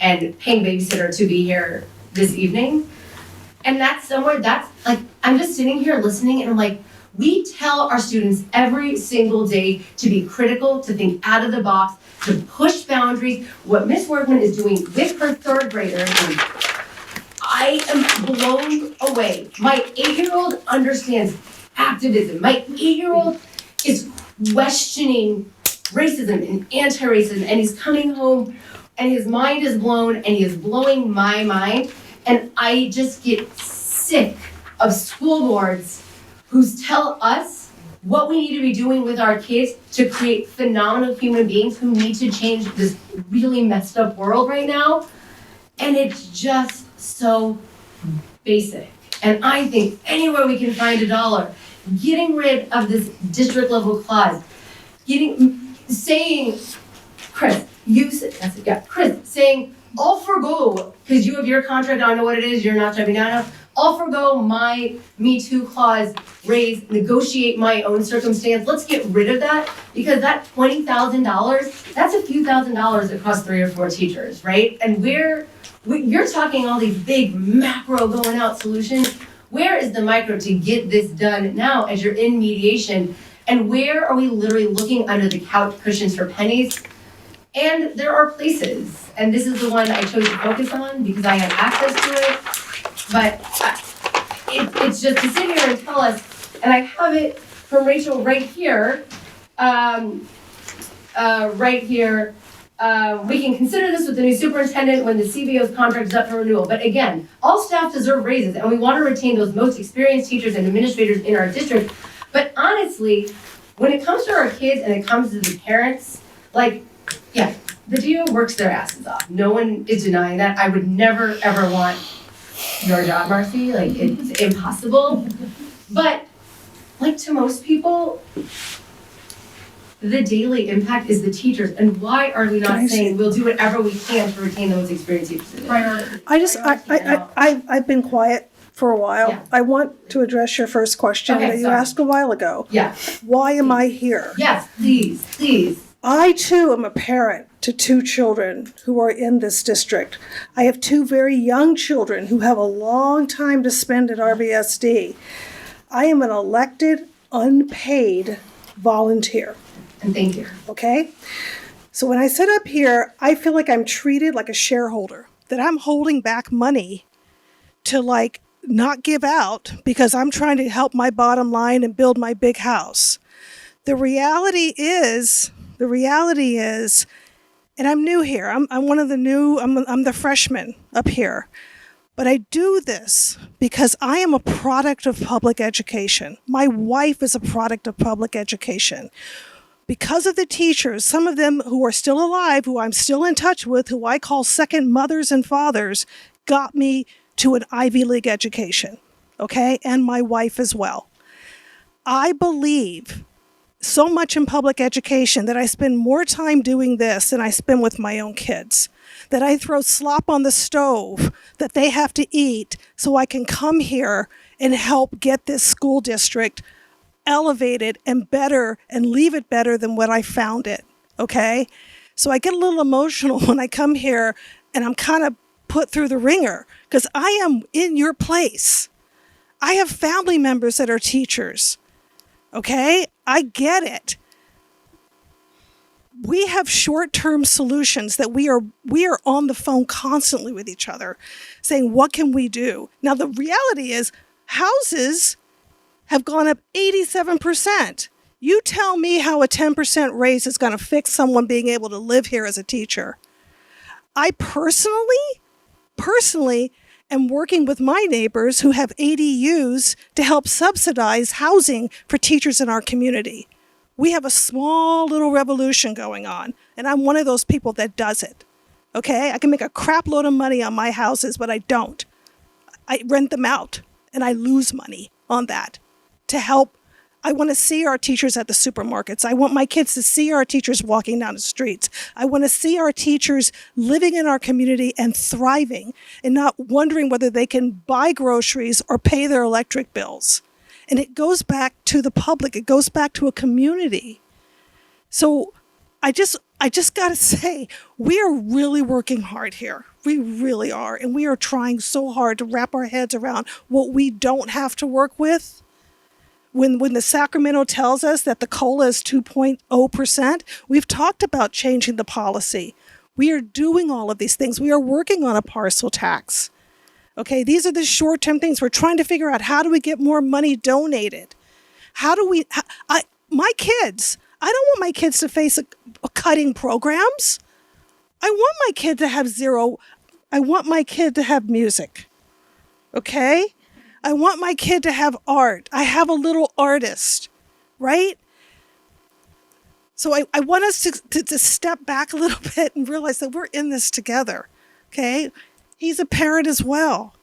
and paying babysitter to be here this evening. And that's somewhere, that's like, I'm just sitting here listening and I'm like, we tell our students every single day to be critical, to think out of the box, to push boundaries. What Miss Workman is doing with her third graders, I am blown away. My 8-year-old understands activism. My 8-year-old is questioning racism and anti-racism, and he's coming home and his mind is blown, and he is blowing my mind. And I just get sick of school boards who tell us what we need to be doing with our kids to create phenomenal human beings who need to change this really messed up world right now. And it's just so basic. And I think anywhere we can find a dollar, getting rid of this district level clause, saying, Chris, saying, I'll forgo, because you have your contract, I know what it is, you're not jumping down enough, I'll forgo my Me Too clause, raise, negotiate my own circumstance. Let's get rid of that, because that $20,000, that's a few $1,000s across 3 or 4 teachers, right? And you're talking all these big macro going out solutions. Where is the micro to get this done now as you're in mediation? And where are we literally looking under the couch cushions for pennies? And there are places, and this is the one I chose to focus on because I have access to it, but it's just to sit here and tell us, and I have it from Rachel right here, we can consider this with the new superintendent when the CBO's contract is up for renewal. But again, all staff deserve raises, and we want to retain those most experienced teachers and administrators in our district. But honestly, when it comes to our kids and it comes to the parents, like, yeah, the DO works their asses off. No one is denying that. I would never, ever want your job, Marcy. Like, it's impossible. But, like to most people, the daily impact is the teachers. And why are we not saying we'll do whatever we can to retain the most experienced teachers? I've been quiet for a while. Yeah. I want to address your first question that you asked a while ago. Yeah. Why am I here? Yes, please. I too am a parent to 2 children who are in this district. I have 2 very young children who have a long time to spend at RVSD. I am an elected, unpaid volunteer. And thank you. Okay? So when I sit up here, I feel like I'm treated like a shareholder, that I'm holding back money to not give out because I'm trying to help my bottom line and build my big house. The reality is, and I'm new here. I'm one of the new. I'm the freshman up here, but I do this because I am a product of public education. My wife is a product of public education. Because of the teachers, some of them who are still alive, who I'm still in touch with, who I call second mothers and fathers, got me to an Ivy League education, okay? And my wife as well. I believe so much in public education that I spend more time doing this than I spend with my own kids. That I throw slop on the stove that they have to eat so I can come here and help get this school district elevated and better and leave it better than what I found it, okay? So I get a little emotional when I come here and I'm kind of put through the ringer because I am in your place. I have family members that are teachers, okay? I get it. We have short-term solutions that we are on the phone constantly with each other saying, what can we do? Now, the reality is houses have gone up 87%. You tell me how a 10% raise is going to fix someone being able to live here as a teacher. I personally am working with my neighbors who have ADUs to help subsidize housing for teachers in our community. We have a small little revolution going on, and I'm one of those people that does it. Okay? I can make a crap load of money on my houses, but I don't. I rent them out, and I lose money on that to help. I want to see our teachers at the supermarkets. I want my kids to see our teachers walking down the streets. I want to see our teachers living in our community and thriving and not wondering whether they can buy groceries or pay their electric bills. And it goes back to the public. It goes back to a community. So I just got to say, we are really working hard here. We really are. And we are trying so hard to wrap our heads around what we don't have to work with. When the Sacramento tells us that the COLA is 2.0%, we've talked about changing the policy. We are doing all of these things. We are working on a parcel tax. Okay, these are the short-term things. We're trying to figure out how do we get more money donated? My kids, I don't want my kids to face cutting programs. I want my kid to have zero. I want my kid to have music. Okay? I want my kid to have art. I have a little artist, right? So I want us to step back a little bit and realize that we're in this together, okay? He's a parent as well.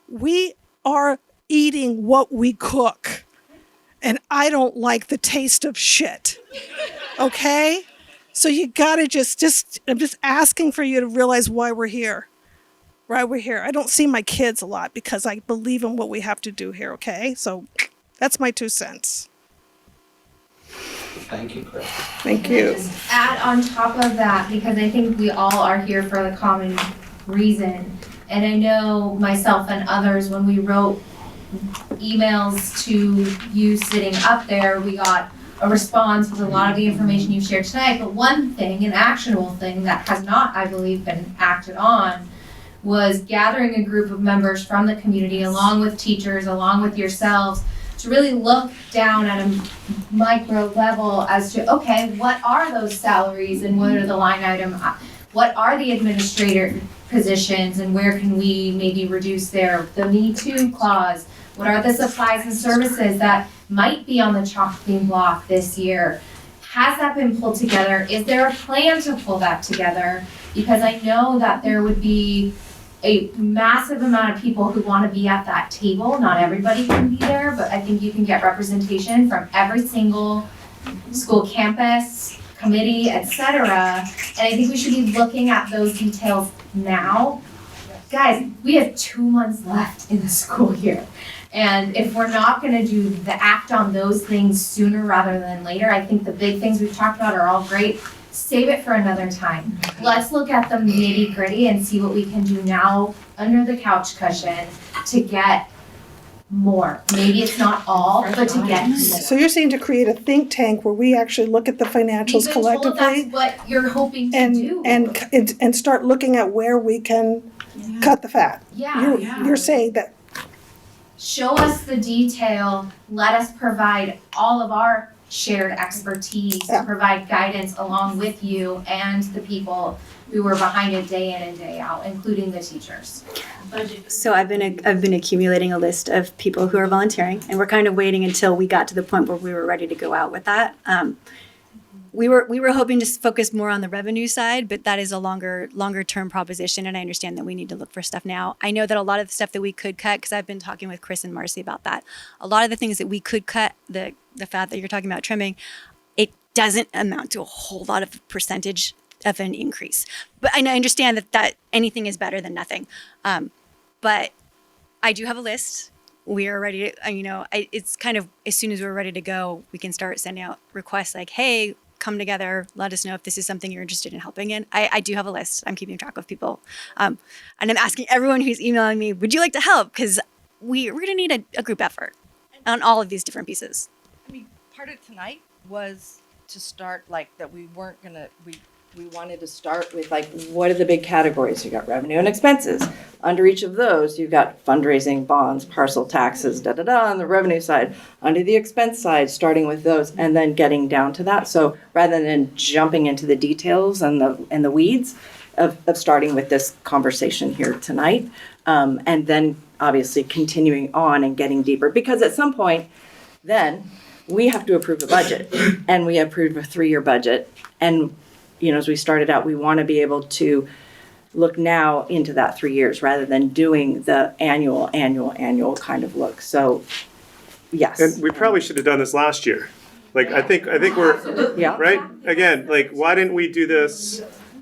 We are eating what we cook, and I don't like the taste of shit, okay? So you gotta I'm just asking for you to realize why we're here. Right, we're here. I don't see my kids a lot because I believe in what we have to do here, okay? So that's my 2 cents. Thank you, Chris. Thank you. Just add on top of that, because I think we all are here for the common reason. And I know myself and others, when we wrote emails to you sitting up there, we got a response with a lot of the information you shared tonight. But one thing, an actionable thing that has not, I believe, been acted on was gathering a group of members from the community along with teachers, along with yourselves, to really look down at a micro level as to, okay, what are those salaries and what are the line item, what are the administrator positions and where can we maybe reduce the Me Too clause, what are the supplies and services that might be on the chopping block this year? Has that been pulled together? Is there a plan to pull that together? Because I know that there would be a massive amount of people who want to be at that table. Not everybody can be there, but I think you can get representation from every single school campus, committee, etc. And I think we should be looking at those details now. Guys, we have 2 months left in the school year. And if we're not going to do the act on those things sooner rather than later, I think the big things we've talked about are all great. Save it for another time. Let's look at the nitty gritty and see what we can do now under the couch cushion to get more. Maybe it's not all, but to get more. So you're saying to create a think tank where we actually look at the financials collectively? That's what you're hoping to do. And start looking at where we can cut the fat. You're saying that. Show us the detail. Let us provide all of our shared expertise to provide guidance along with you and the people who were behind it day in and day out, including the teachers. So I've been accumulating a list of people who are volunteering, and we're kind of waiting until we got to the point where we were ready to go out with that. We were hoping to focus more on the revenue side, but that is a longer term proposition, and I understand that we need to look for stuff now. I know that a lot of the stuff that we could cut, because I've been talking with Chris and Marcy about that, a lot of the things that we could cut, the fat that you're talking about trimming, it doesn't amount to a whole lot of percentage of an increase. But I understand that anything is better than nothing. But I do have a list. We are ready to, it's kind of, as soon as we're ready to go, we can start sending out requests like, hey, come together, let us know if this is something you're interested in helping in. I do have a list. I'm keeping track of people. And I'm asking everyone who's emailing me, would you like to help? Because we're going to need a group effort on all of these different pieces. I mean, part of tonight was to start like that we weren't going to, we wanted to start with like, what are the big categories? You got revenue and expenses. Under each of those, you've got fundraising, bonds, parcel taxes, on the revenue side. Under the expense side, starting with those and then getting down to that. So rather than jumping into the details and the weeds of starting with this conversation here tonight, and then obviously continuing on and getting deeper, because at some point then we have to approve a budget, and we approve a 3-year budget. And as we started out, we want to be able to look now into that 3 years rather than doing the annual kind of look. So, yes. And we probably should have done this last year. I think we're, right? Again, why didn't we do this?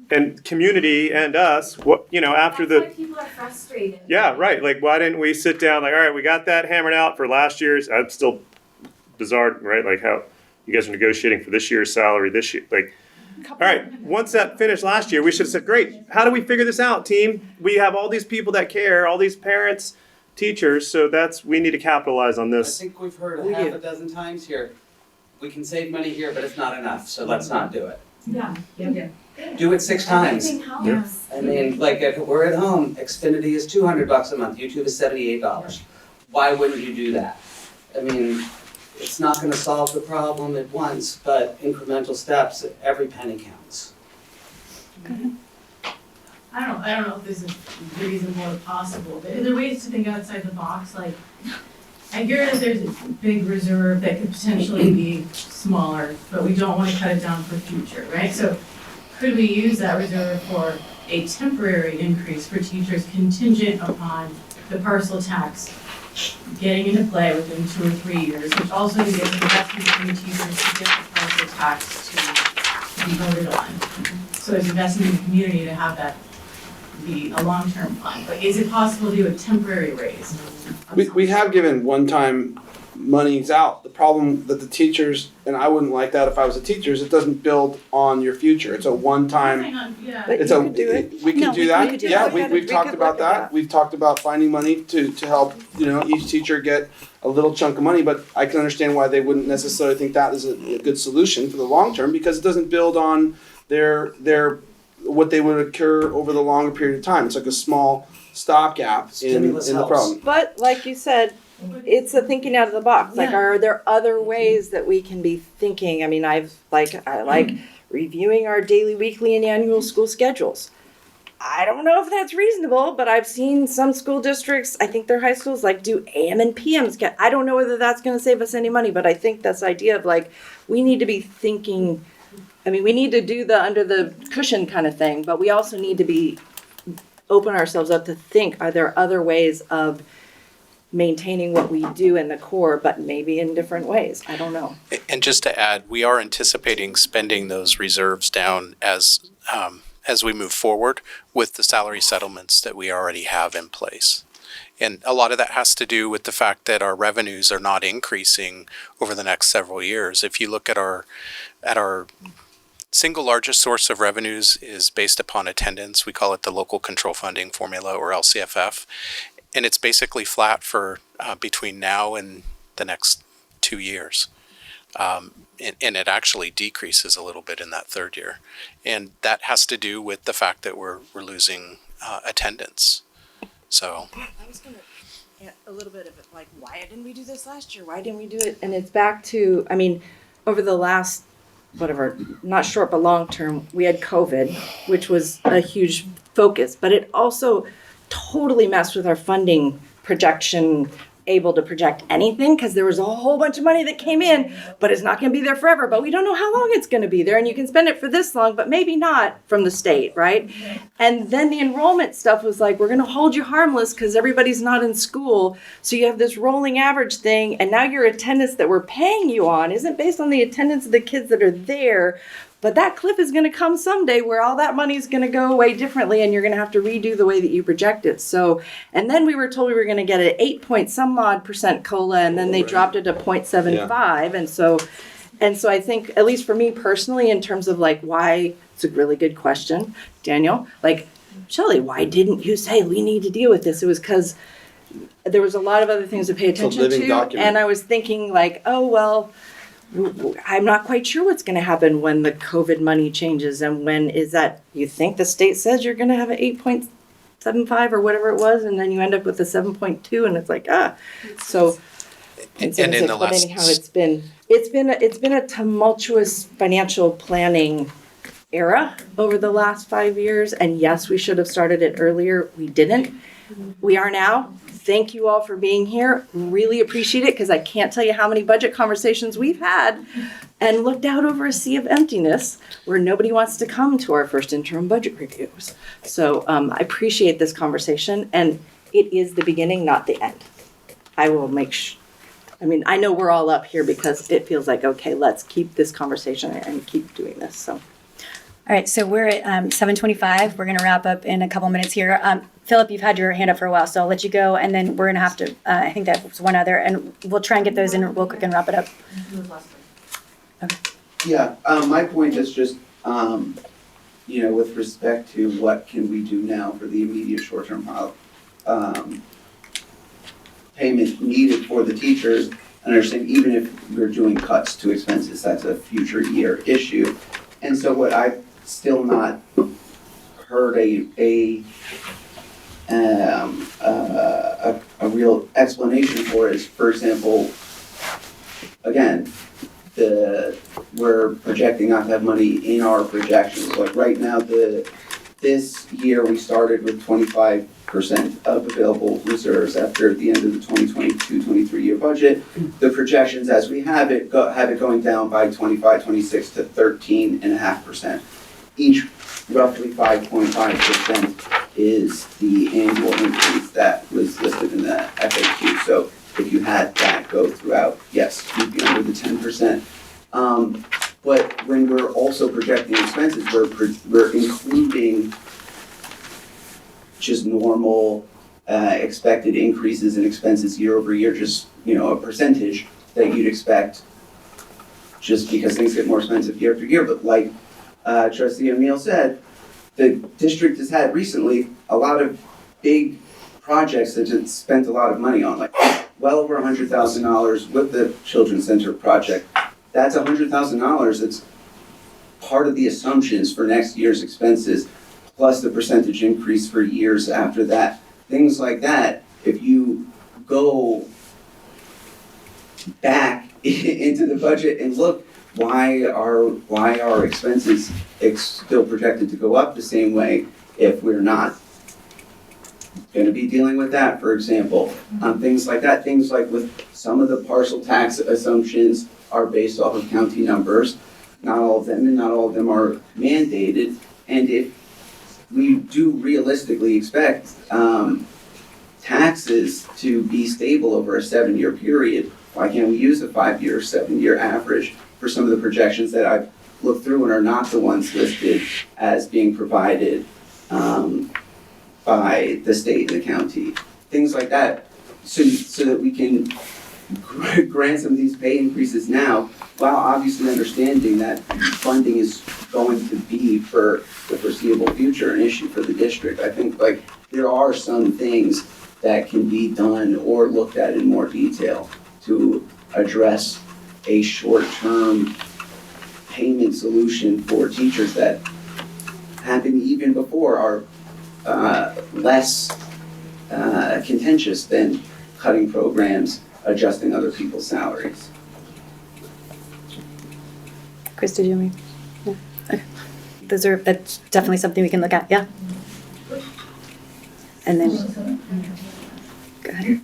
And community and us, after That's why people are frustrated. Yeah, right. Why didn't we sit down, all right, we got that hammered out for last year's, it's still bizarre, right? How you guys are negotiating for this year's salary this year, all right, once that finished last year, we should have said, great, how do we figure this out, team? We have all these people that care, all these parents, teachers, so we need to capitalize on this. I think we've heard half a dozen times here, we can save money here, but it's not enough, so let's not do it. Yeah. Do it 6 times. Everything helps. I mean, if we're at home, Xfinity is $200 a month, YouTube is $78. Why wouldn't you do that? I mean, it's not going to solve the problem at once, but incremental steps, every penny counts. I don't know if this is reasonable or possible, but are there ways to think outside the box? I hear that there's a big reserve that could potentially be smaller, but we don't want to cut it down for future, right? So could we use that reserve for a temporary increase for teachers contingent upon the parcel tax getting into play within 2 or 3 years, which also gives investment in teachers to get the parcel tax to be voted on. So there's investment in the community to have that be a long-term fund. But is it possible to do a temporary raise? We have given one-time monies out. The problem that the teachers, and I wouldn't like that if I was a teacher, is it doesn't build on your future. It's a one-time. But It's you a. could do it. We can No, do we that. could do Yeah, that. we've We talked could about look at that. We've talked about finding money to help each teacher get a little chunk of money. But I can understand why they wouldn't necessarily think that is a good solution for the long term, because it doesn't build on their what they would occur over the longer period of time. It's like a small stopgap in Stimulus the helps. problem. But like you said, it's a thinking out of the box. Are there other ways that we can be thinking? I mean, I like reviewing our daily, weekly, and annual school schedules. I don't know if that's reasonable, but I've seen some school districts, I think their high schools do AM and PM. I don't know whether that's going to save us any money, but I think this idea of we need to be thinking, we need to do the under the cushion kind of thing, but we also need to open ourselves up to think, are there other ways of maintaining what we do in the core, but maybe in different ways? I don't know. And just to add, we are anticipating spending those reserves down as we move forward with the salary settlements that we already have in place. And a lot of that has to do with the fact that our revenues are not increasing over the next several years. If you look at our single largest source of revenues is based upon attendance. We call it the local control funding formula, or LCFF. And it's basically flat for between now and the next 2 years. And it actually decreases a little bit in that 3rd year. And that has to do with the fact that we're losing attendance. So I was going to add a little bit of it, why didn't we do this last year? Why didn't we do it? And it's back to, over the last, whatever, not short but long term, we had COVID, which was a huge focus, but it also totally messed with our funding projection, able to project anything, because there was a whole bunch of money that came in, but it's not going to be there forever, but we don't know how long it's going to be there, and you can spend it for this long, but maybe not from the state, right? And then the enrollment stuff was like, we're going to hold you harmless because everybody's not in school, so you have this rolling average thing, and now your attendance that we're paying you on isn't based on the attendance of the kids that are there. But that cliff is going to come someday where all that money is going to go away differently, and you're going to have to redo the way that you project it. So, and then we were told we were going to get an 8-point-some-odd% COLA, and then they dropped it to 0.75. And so I think, at least for me personally, in terms of like why, it's a really good question, Daniel. Like, Shelley, why didn't you say we need to deal with this? It was because there was a lot of other things to pay attention to, document. And I was thinking like, oh well. I'm not quite sure what's going to happen when the COVID money changes, and when is that, you think the state says you're going to have an 8.75 or whatever it was, and then you end up with a 7.2, and it's like, so and in the last, how it's been a tumultuous financial planning era over the last 5 years, and yes, we should have started it earlier. We didn't. We are now. Thank you all for being here. Really appreciate it, because I can't tell you how many budget conversations we've had and looked out over a sea of emptiness where nobody wants to come to our first interim budget reviews. So I appreciate this conversation, and it is the beginning, not the end. I will make sure. I mean, I know we're all up here because it feels like, okay, let's keep this conversation and keep doing this. So. All right, so we're at 7:25. We're going to wrap up in a couple minutes here. Philip, you've had your hand up for a while, so I'll let you go, and then we're going to have to, I think that's one other, and we'll try and get those in real quick and wrap it up. Okay. Yeah, my point is just, with respect to what can we do now for the immediate short-term payment needed for the teachers, and understand even if we're doing cuts to expenses, that's a future year issue. And so what I've still not heard a real explanation for is, for example, again, we're projecting not to have money in our projections. Like right now, this year we started with 25% of available reserves after the end of the 2022-23 year budget. The projections as we have it going down by 25-26 to 13.5%. Each roughly 5.5% is the annual increase that was listed in the FAQ. So if you had that go throughout, yes, you'd be under the 10%. But when we're also projecting expenses, we're including just normal expected increases in expenses year over year, just a percentage that you'd expect just because things get more expensive year after year. But like Trustee O'Neill said, the district has had recently a lot of big projects that it's spent a lot of money on, like well over $100,000 with the Children's Center project. That's $100,000 that's part of the assumptions for next year's expenses, plus the percentage increase for years after that. Things like that, if you go back into the budget and look, why are expenses still projected to go up the same way if we're not going to be dealing with that, for example. Things like that, things like with some of the parcel tax assumptions are based off of county numbers, not all of them, and not all of them are mandated. And if we do realistically expect taxes to be stable over a 7-year period, why can't we use a 5-year or 7-year average for some of the projections that I've looked through and are not the ones listed as being provided by the state and the county? Things like that, so that we can grant some of these pay increases now, while obviously understanding that funding is going to be for the foreseeable future an issue for the district. I think there are some things that can be done or looked at in more detail to address a short-term payment solution for teachers that happened even before are less contentious than cutting programs, adjusting other people's salaries. Chris, did you have any? Yeah. Okay. That's definitely something we can look at, yeah. And then, go ahead.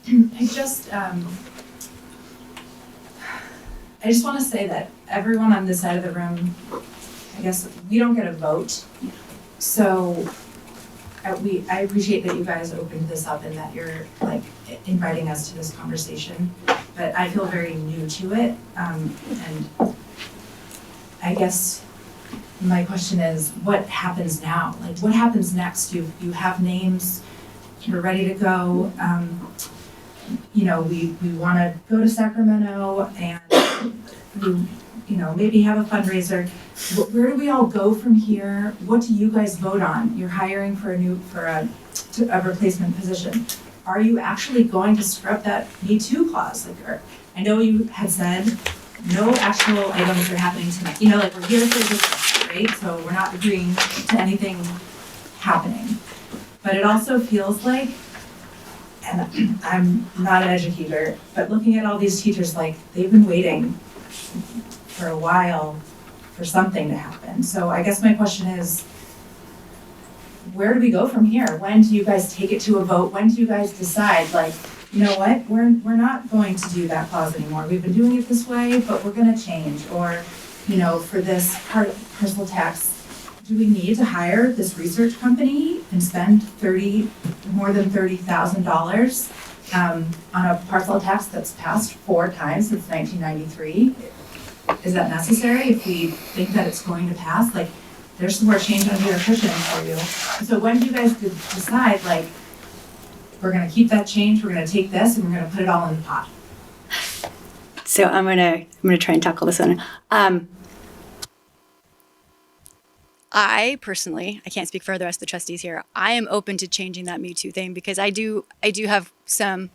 I just want to say that everyone on this side of the room, I guess, we don't get a vote. So I appreciate that you guys opened this up and that you're like inviting us to this conversation, but I feel very new to it. And I guess my question is, what happens now? Like, what happens next? You have names, you're ready to go. You know, we want to go to Sacramento and we, maybe have a fundraiser. Where do we all go from here? What do you guys vote on? You're hiring for a replacement position. Are you actually going to scrub that Me Too clause? Like, I know you had said no actual items are happening tonight. We're here for this, right? So we're not agreeing to anything happening. But it also feels like, and I'm not an educator, but looking at all these teachers, like they've been waiting for a while for something to happen. So I guess my question is, where do we go from here? When do you guys take it to a vote? When do you guys decide, like, you know what, we're not going to do that clause anymore. We've been doing it this way, but we're gonna change. Or, for this parcel tax, do we need to hire this research company and spend more than $30,000 on a parcel tax that's passed 4 times since 1993? Is that necessary if we think that it's going to pass? Like, there's some more change under your cushion for you. So when do you guys decide, like, we're gonna keep that change, we're gonna take this, and we're gonna put it all in the pot? So I'm gonna try and tackle this one. I personally, I can't speak for the rest of the trustees here. I am open to changing that Me Too thing because I do have some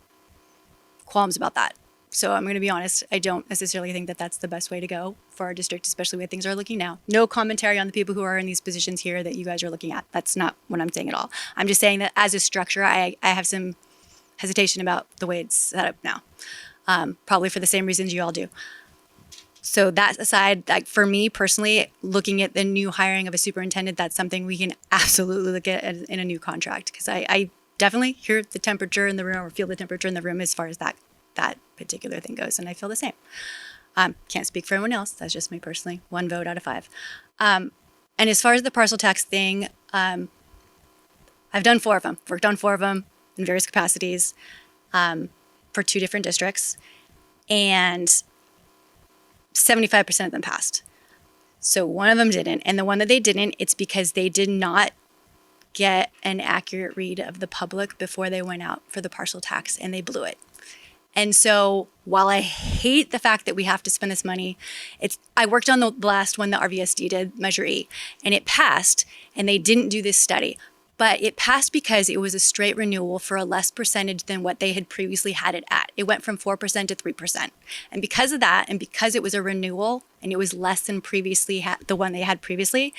qualms about that. So I'm going to be honest. I don't necessarily think that that's the best way to go for our district, especially the way things are looking now. No commentary on the people who are in these positions here that you guys are looking at. That's not what I'm saying at all. I'm just saying that as a structure, I have some hesitation about the way it's set up now. Probably for the same reasons you all do. So that aside, like for me personally, looking at the new hiring of a superintendent, that's something we can absolutely look at in a new contract. Because I definitely hear the temperature in the room or feel the temperature in the room as far as that particular thing goes. And I feel the same. Can't speak for anyone else. That's just me personally. 1 vote out of 5. And as far as the parcel tax thing, I've done 4 of them, worked on 4 of them in various capacities for 2 different districts. And 75% of them passed. So one of them didn't. And the one that they didn't, it's because they did not get an accurate read of the public before they went out for the parcel tax, and they blew it. And so while I hate the fact that we have to spend this money, I worked on the last one that RVSD did, Measure E, and it passed, and they didn't do this study. But it passed because it was a straight renewal for a less percentage than what they had previously had it at. It went from 4% to 3%. And because of that, and because it was a renewal, and it was less than the one they had previously,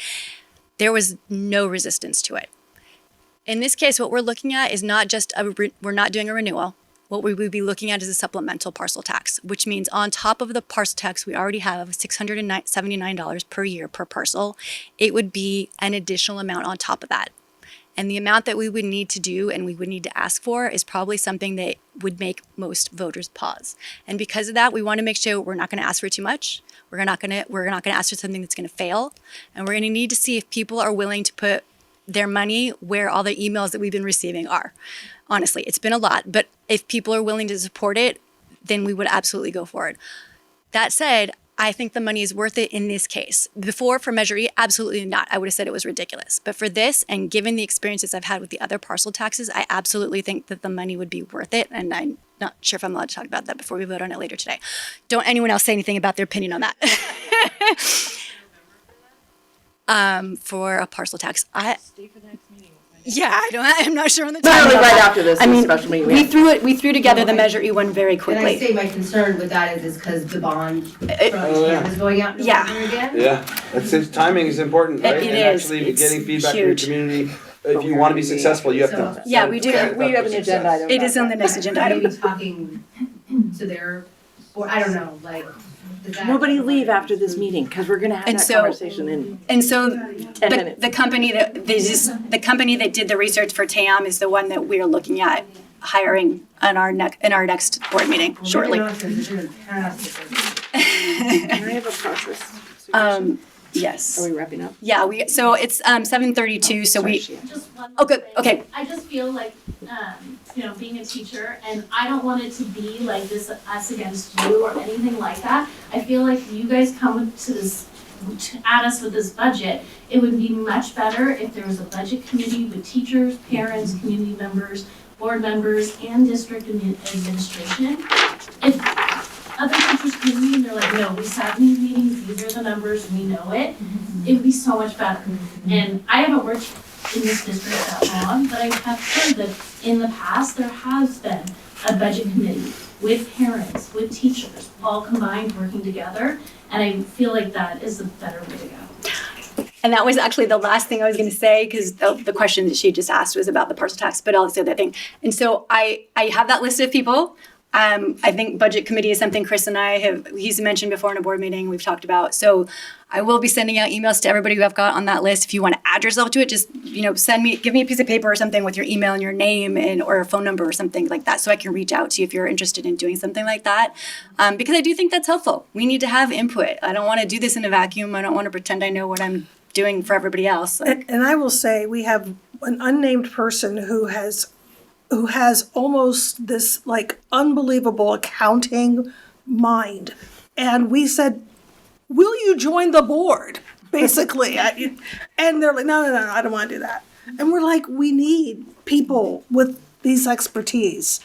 there was no resistance to it. In this case, what we're looking at is not just we're not doing a renewal. What we would be looking at is a supplemental parcel tax, which means on top of the parcel tax we already have of $679 per year per parcel, it would be an additional amount on top of that. And the amount that we would need to do and we would need to ask for is probably something that would make most voters pause. And because of that, we want to make sure we're not going to ask for too much. We're not going to ask for something that's going to fail. And we're going to need to see if people are willing to put their money where all the emails that we've been receiving are. Honestly, it's been a lot, but if people are willing to support it, then we would absolutely go for it. That said, I think the money is worth it in this case. Before, for Measure E, absolutely not. I would have said it was ridiculous. But for this, and given the experiences I've had with the other parcel taxes, I absolutely think that the money would be worth it. And I'm not sure if I'm allowed to talk about that before we vote on it later today. Don't anyone else say anything about their opinion on that. For a parcel tax. Yeah, I'm not sure on the time. Literally right after this special meeting. We threw together the Measure E one very quickly. And I say my concern with that is because the bond from is going out again. Yeah, that's timing is important, right? It and is. Actually It's getting feedback from your community. If you want to be successful, you have to. Yeah, we do. We have an agenda item. It is on the next agenda item. Maybe talking to their, or I don't know, like, Nobody leave after this meeting, because we're gonna have And that so- conversation in And so 10 the, minutes. the company that did the research for TAM is the one that we're looking at hiring in our next board meeting shortly. Can I have a process? Yes. Are we wrapping up? Yeah, so it's 7:32, so we. Just one Oh, good. Okay. I just feel like, being a teacher, and I don't want it to be like this, us against you or anything like that. I feel like you guys come to this, at us with this budget, it would be much better if there was a budget committee with teachers, parents, community members, board members, and district administration. If other teachers come to me and they're like, no, we sat in these meetings, these are the numbers, we know it, it would be so much better. And I haven't worked in this district that long, but I have heard that in the past, there has been a budget committee with parents, with teachers, all combined working together, and I feel like that is the better way to go. And that was actually the last thing I was going to say, because the question that she just asked was about the parcel tax, but I'll say that thing. And so I have that list of people. I think budget committee is something Chris and he's mentioned before in a board meeting we've talked about. So I will be sending out emails to everybody who I've got on that list. If you want to add yourself to it, just, give me a piece of paper or something with your email and your name or a phone number or something like that, so I can reach out to you if you're interested in doing something like that. Because I do think that's helpful. We need to have input. I don't want to do this in a vacuum. I don't want to pretend I know what I'm doing for everybody else. And I will say, we have an unnamed person who has almost this unbelievable accounting mind. And we said, will you join the board? Basically. And they're like, no, I don't want to do that. And we're like, we need people with these expertise.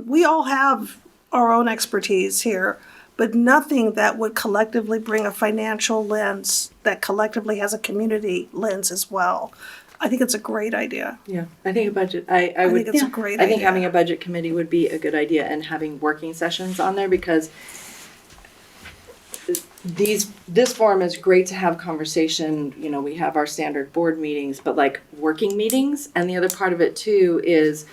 We all have our own expertise here, but nothing that would collectively bring a financial lens that collectively has a community lens as well. I think it's a great idea. Yeah, I think a budget, I think it's a great I think idea. having a budget committee would be a good idea, and having working sessions on there, because this forum is great to have conversation. We have our standard board meetings, but working meetings. And the other part of it too is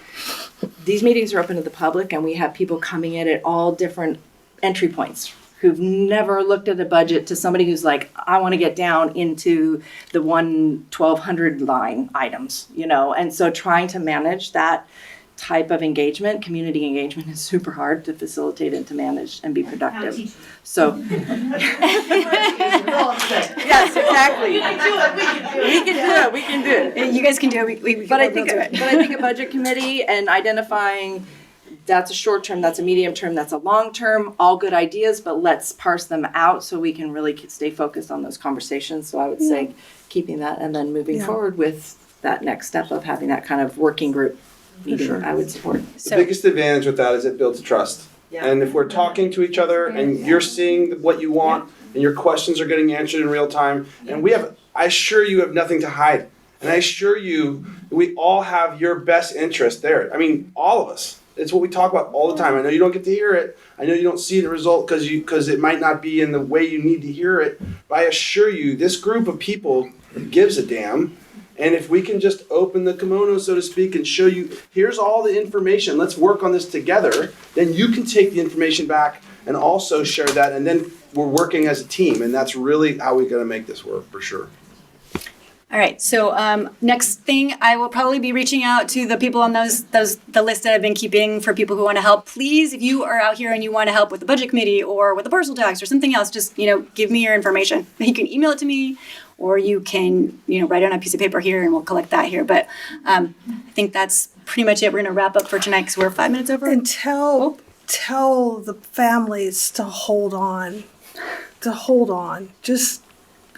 these meetings are open to the public, and we have people coming in at all different entry points who've never looked at a budget, to somebody who's like, I want to get down into the 1,200 line items, and so trying to manage that type of engagement, community engagement, is super hard to facilitate and to manage and be productive. So, yes, exactly. We can do it. You guys can do it. But I think a budget committee and identifying, that's a short term, that's a medium term, that's a long term, all good ideas, but let's parse them out so we can really stay focused on those conversations. So I would say keeping that, and then moving forward with that next step of having that kind of working group meeting, I would support. The biggest advantage with that is it builds trust. Yeah. And if we're talking to each other and you're seeing what you want and your questions are getting answered in real time, and I assure you have nothing to hide. And I assure you, we all have your best interest there. I mean, all of us. It's what we talk about all the time. I know you don't get to hear it. I know you don't see the result because it might not be in the way you need to hear it. But I assure you, this group of people gives a damn. And if we can just open the kimono, so to speak, and show you, here's all the information, let's work on this together, then you can take the information back and also share that. And then we're working as a team. And that's really how we're going to make this work, for sure. All right, so next thing, I will probably be reaching out to the people on the list that I've been keeping for people who want to help. Please, if you are out here and you want to help with the budget committee or with the parcel tax or something else, just give me your information. You can email it to me, or you can write it on a piece of paper here, and we'll collect that here. But I think that's pretty much it. We're going to wrap up for tonight because we're 5 minutes over. And tell the families to hold on. Just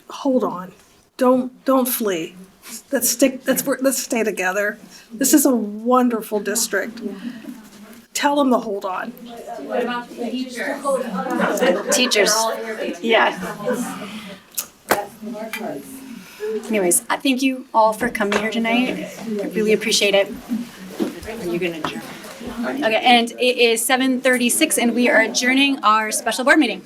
hold on. Don't flee. Let's stay together. This is a wonderful district. Tell them to hold on. What about the teachers? Teachers. Yeah. Anyways, I thank you all for coming here tonight. I really appreciate it. Are you going to adjourn? Okay, and it is 7:36, and we are adjourning our special board meeting.